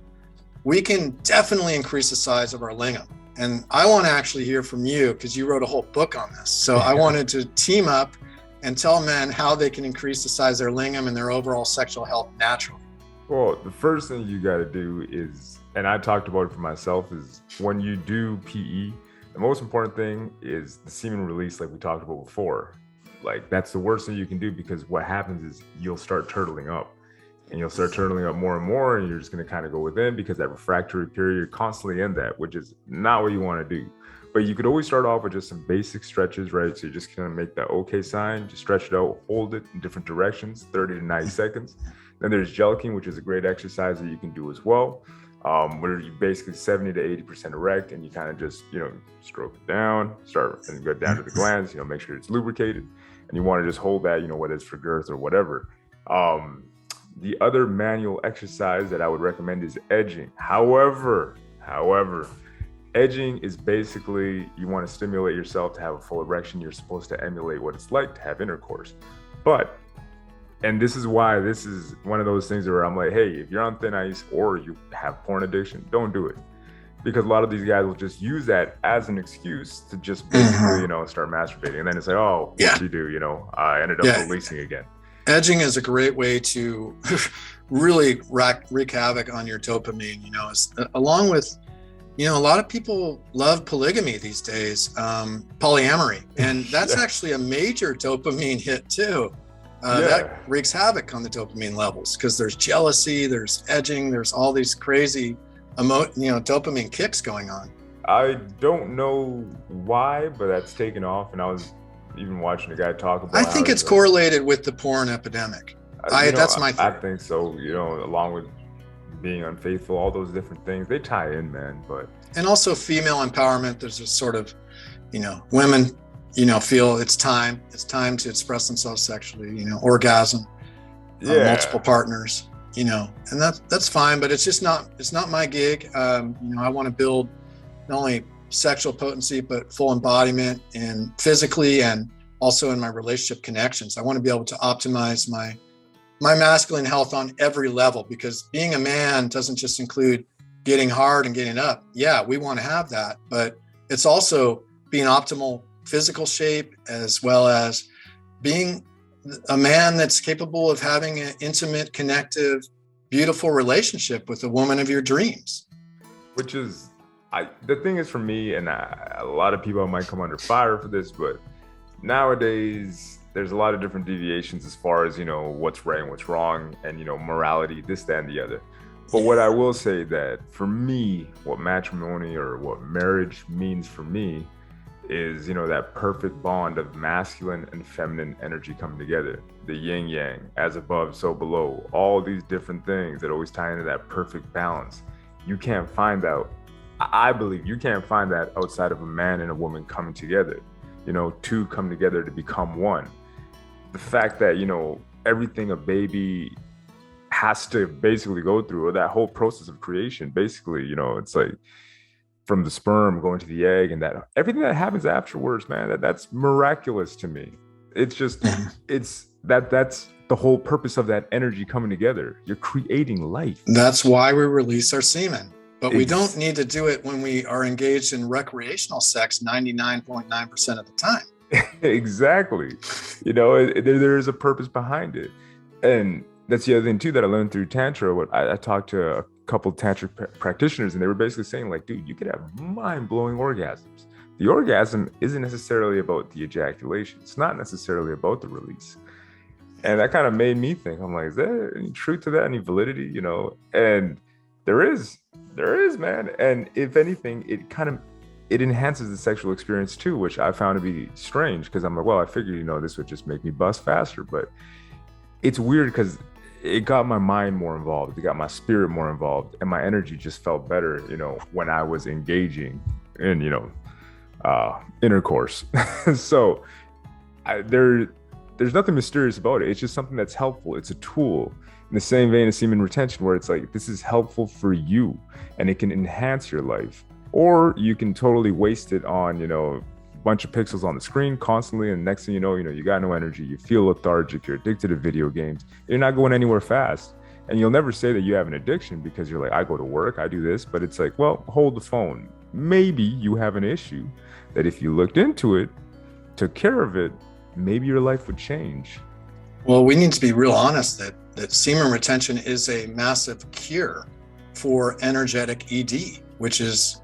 We can definitely increase the size of our lingam. And I want to actually hear from you, because you wrote a whole book on this. So I wanted to team up and tell men how they can increase the size of their lingam and their overall sexual health naturally. Well, the first thing you got to do is, and I talked about it for myself, is when you do PE, the most important thing is the semen release, like we talked about before. Like, that's the worst thing you can do, because what happens is you'll start turtling up. And you'll start turtling up more and more, and you're just going to kind of go within, because that refractory period, you're constantly in that, which is not what you want to do. But you could always start off with just some basic stretches, right? So you're just going to make that okay sign, just stretch it out, hold it in different directions, 30 to 90 seconds. Then there's jelqing, which is a great exercise that you can do as well, where you basically 70 to 80% erect, and you kind of just, stroke it down, start and go down to the glands, make sure it's lubricated. And you want to just hold that, whether it's for girth or whatever. The other manual exercise that I would recommend is edging. However, edging is basically, you want to stimulate yourself to have a full erection. You're supposed to emulate what it's like to have intercourse. And this is why this is one of those things where I'm like, hey, if you're on thin ice or you have porn addiction, don't do it. Because a lot of these guys will just use that as an excuse to just basically, start masturbating. And then it's like, oh, what you do? I ended up releasing again. Edging is a great way to really wreak havoc on your dopamine, along with, a lot of people love polygamy these days, polyamory, and that's actually a major dopamine hit too. That wreaks havoc on the dopamine levels, because there's jealousy, there's edging, there's all these crazy, dopamine kicks going on. I don't know why, but that's taken off, and I was even watching a guy talk about. I think it's correlated with the porn epidemic. That's my theory. I think so. Along with being unfaithful, all those different things, they tie in, man. And also female empowerment. There's a sort of, women, feel it's time to express themselves sexually. Orgasm, multiple partners. And that's fine, but it's not my gig. I want to build not only sexual potency, but full embodiment, and physically, and also in my relationship connections. I want to be able to optimize my masculine health on every level, because being a man doesn't just include getting hard and getting up. Yeah, we want to have that, but it's also being optimal physical shape, as well as being a man that's capable of having an intimate, connective, beautiful relationship with the woman of your dreams. Which is, the thing is for me, and a lot of people might come under fire for this, but nowadays there's a lot of different deviations as far as, what's right and what's wrong, and, morality, this, that, and the other. But what I will say that for me, what matrimony or what marriage means for me is, that perfect bond of masculine and feminine energy coming together, the yin yang, as above, so below, all these different things that always tie into that perfect balance. You can't find out. I believe you can't find that outside of a man and a woman coming together, two come together to become one. The fact that, everything a baby has to basically go through, or that whole process of creation, basically, it's like from the sperm going to the egg, and that everything that happens afterwards, man, that's miraculous to me. It's just, that's the whole purpose of that energy coming together. You're creating life. That's why we release our semen. But we don't need to do it when we are engaged in recreational sex 99.9% of the time. Exactly. There is a purpose behind it. And that's the other thing too that I learned through Tantra. I talked to a couple of Tantric practitioners, and they were basically saying, like, dude, you could have mind-blowing orgasms. The orgasm isn't necessarily about the ejaculation. It's not necessarily about the release. And that kind of made me think, I'm like, is there any truth to that, any validity, And there is, man. And if anything, it kind of it enhances the sexual experience too, which I found to be strange because I'm like, well, I figured, this would just make me bust faster. But it's weird because it got my mind more involved, it got my spirit more involved, and my energy just felt better, when I was engaging in, intercourse. So there's nothing mysterious about it. It's just something that's helpful. It's a tool in the same vein as semen retention, where it's like, this is helpful for you and it can enhance your life. Or you can totally waste it on, a bunch of pixels on the screen constantly. And next thing you know, you got no energy. You feel lethargic. You're addicted to video games. You're not going anywhere fast. And you'll never say that you have an addiction because you're like, I go to work, I do this. But it's like, well, hold the phone. Maybe you have an issue that if you looked into it, took care of it, maybe your life would change. Well, we need to be real honest that semen retention is a massive cure for energetic ED, which is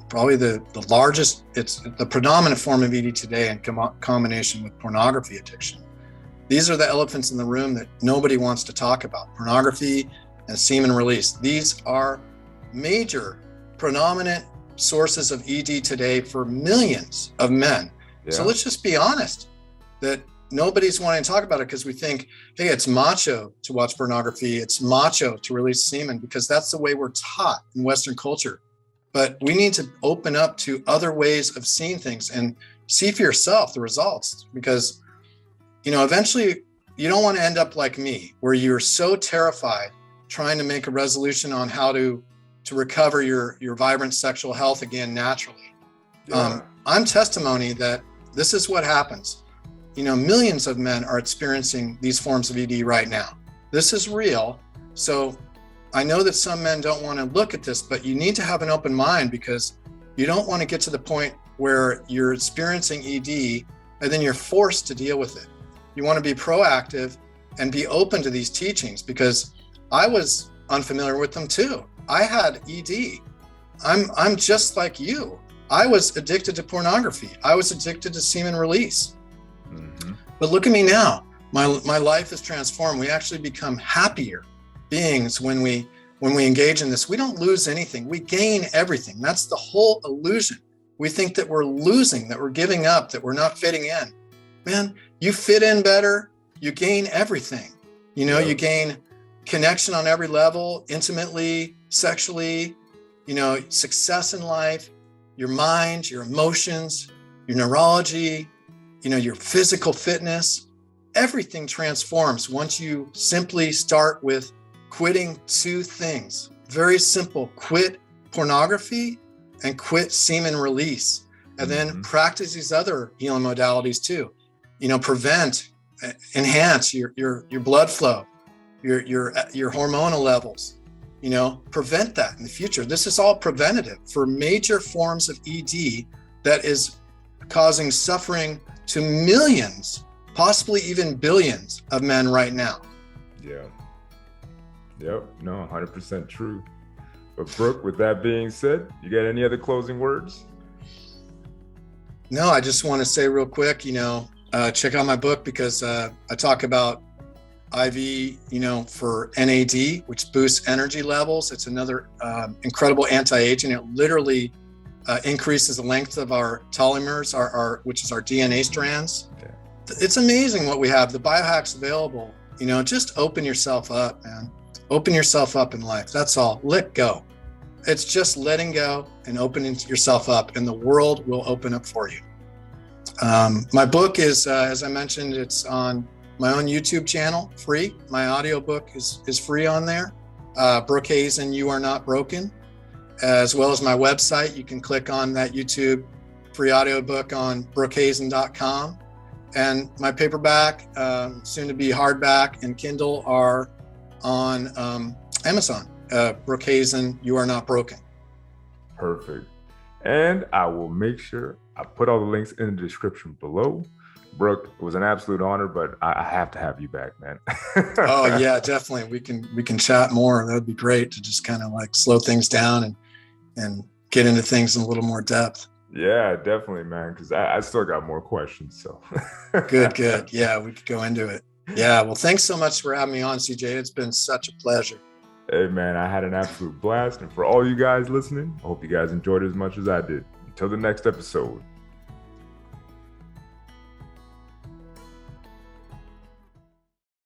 probably the largest, it's the predominant form of ED today in combination with pornography addiction. These are the elephants in the room that nobody wants to talk about: pornography and semen release. These are major predominant sources of ED today for millions of men. Yeah. So let's just be honest that nobody's wanting to talk about it because we think, hey, it's macho to watch pornography. It's macho to release semen because that's the way we're taught in Western culture. But we need to open up to other ways of seeing things and see for yourself the results, because, eventually you don't want to end up like me, where you're so terrified trying to make a resolution on how to recover your vibrant sexual health again naturally. Yeah. I'm testimony that this is what happens. Millions of men are experiencing these forms of ED right now. This is real. So I know that some men don't want to look at this, but you need to have an open mind, because you don't want to get to the point where you're experiencing ED and then you're forced to deal with it. You want to be proactive and be open to these teachings, because I was unfamiliar with them too. I had ED. I'm just like you. I was addicted to pornography. I was addicted to semen release. Mm-hmm. But look at me now. My life is transformed. We actually become happier beings when we engage in this. We don't lose anything. We gain everything. That's the whole illusion. We think that we're losing, that we're giving up, that we're not fitting in. Man, you fit in better. You gain everything. You gain connection on every level, intimately, sexually, success in life, your mind, your emotions, your neurology, your physical fitness. Everything transforms once you simply start with quitting two things. Very simple: quit pornography and quit semen release. And then practice these other healing modalities too. Prevent, enhance your blood flow, your hormonal levels. Prevent that in the future. This is all preventative for major forms of ED that is causing suffering to millions, possibly even billions of men right now. Yeah. Yep. No, 100% true. But Brooke, with that being said, you got any other closing words? No, I just want to say real quick, check out my book, because I talk about IV, for NAD, which boosts energy levels. It's another incredible anti-aging. It literally increases the length of our telomeres, which is our DNA strands. Yeah. It's amazing what we have. The biohack's available. Just open yourself up, man. Open yourself up in life. That's all. Let go. It's just letting go and opening yourself up, and the world will open up for you. My book is, as I mentioned, it's on my own YouTube channel, free. My audiobook is free on there. Brooke Hazen, You Are Not Broken, as well as my website. You can click on that YouTube free audiobook on brookehazen.com. And my paperback, soon to be hardback and Kindle, are on Amazon. Brooke Hazen, You Are Not Broken. Perfect. And I will make sure I put all the links in the description below. Brooke, it was an absolute honor, but I have to have you back, man. Oh yeah, definitely. We can chat more. That would be great to just kind of like slow things down and get into things in a little more depth. Yeah, definitely, man. Because I still got more questions. So good. Yeah, we could go into it. Yeah. Well, thanks so much for having me on, CJ. It's been such a pleasure. Hey, man, I had an absolute blast. And for all you guys listening, I hope you guys enjoyed it as much as I did. Until the next episode.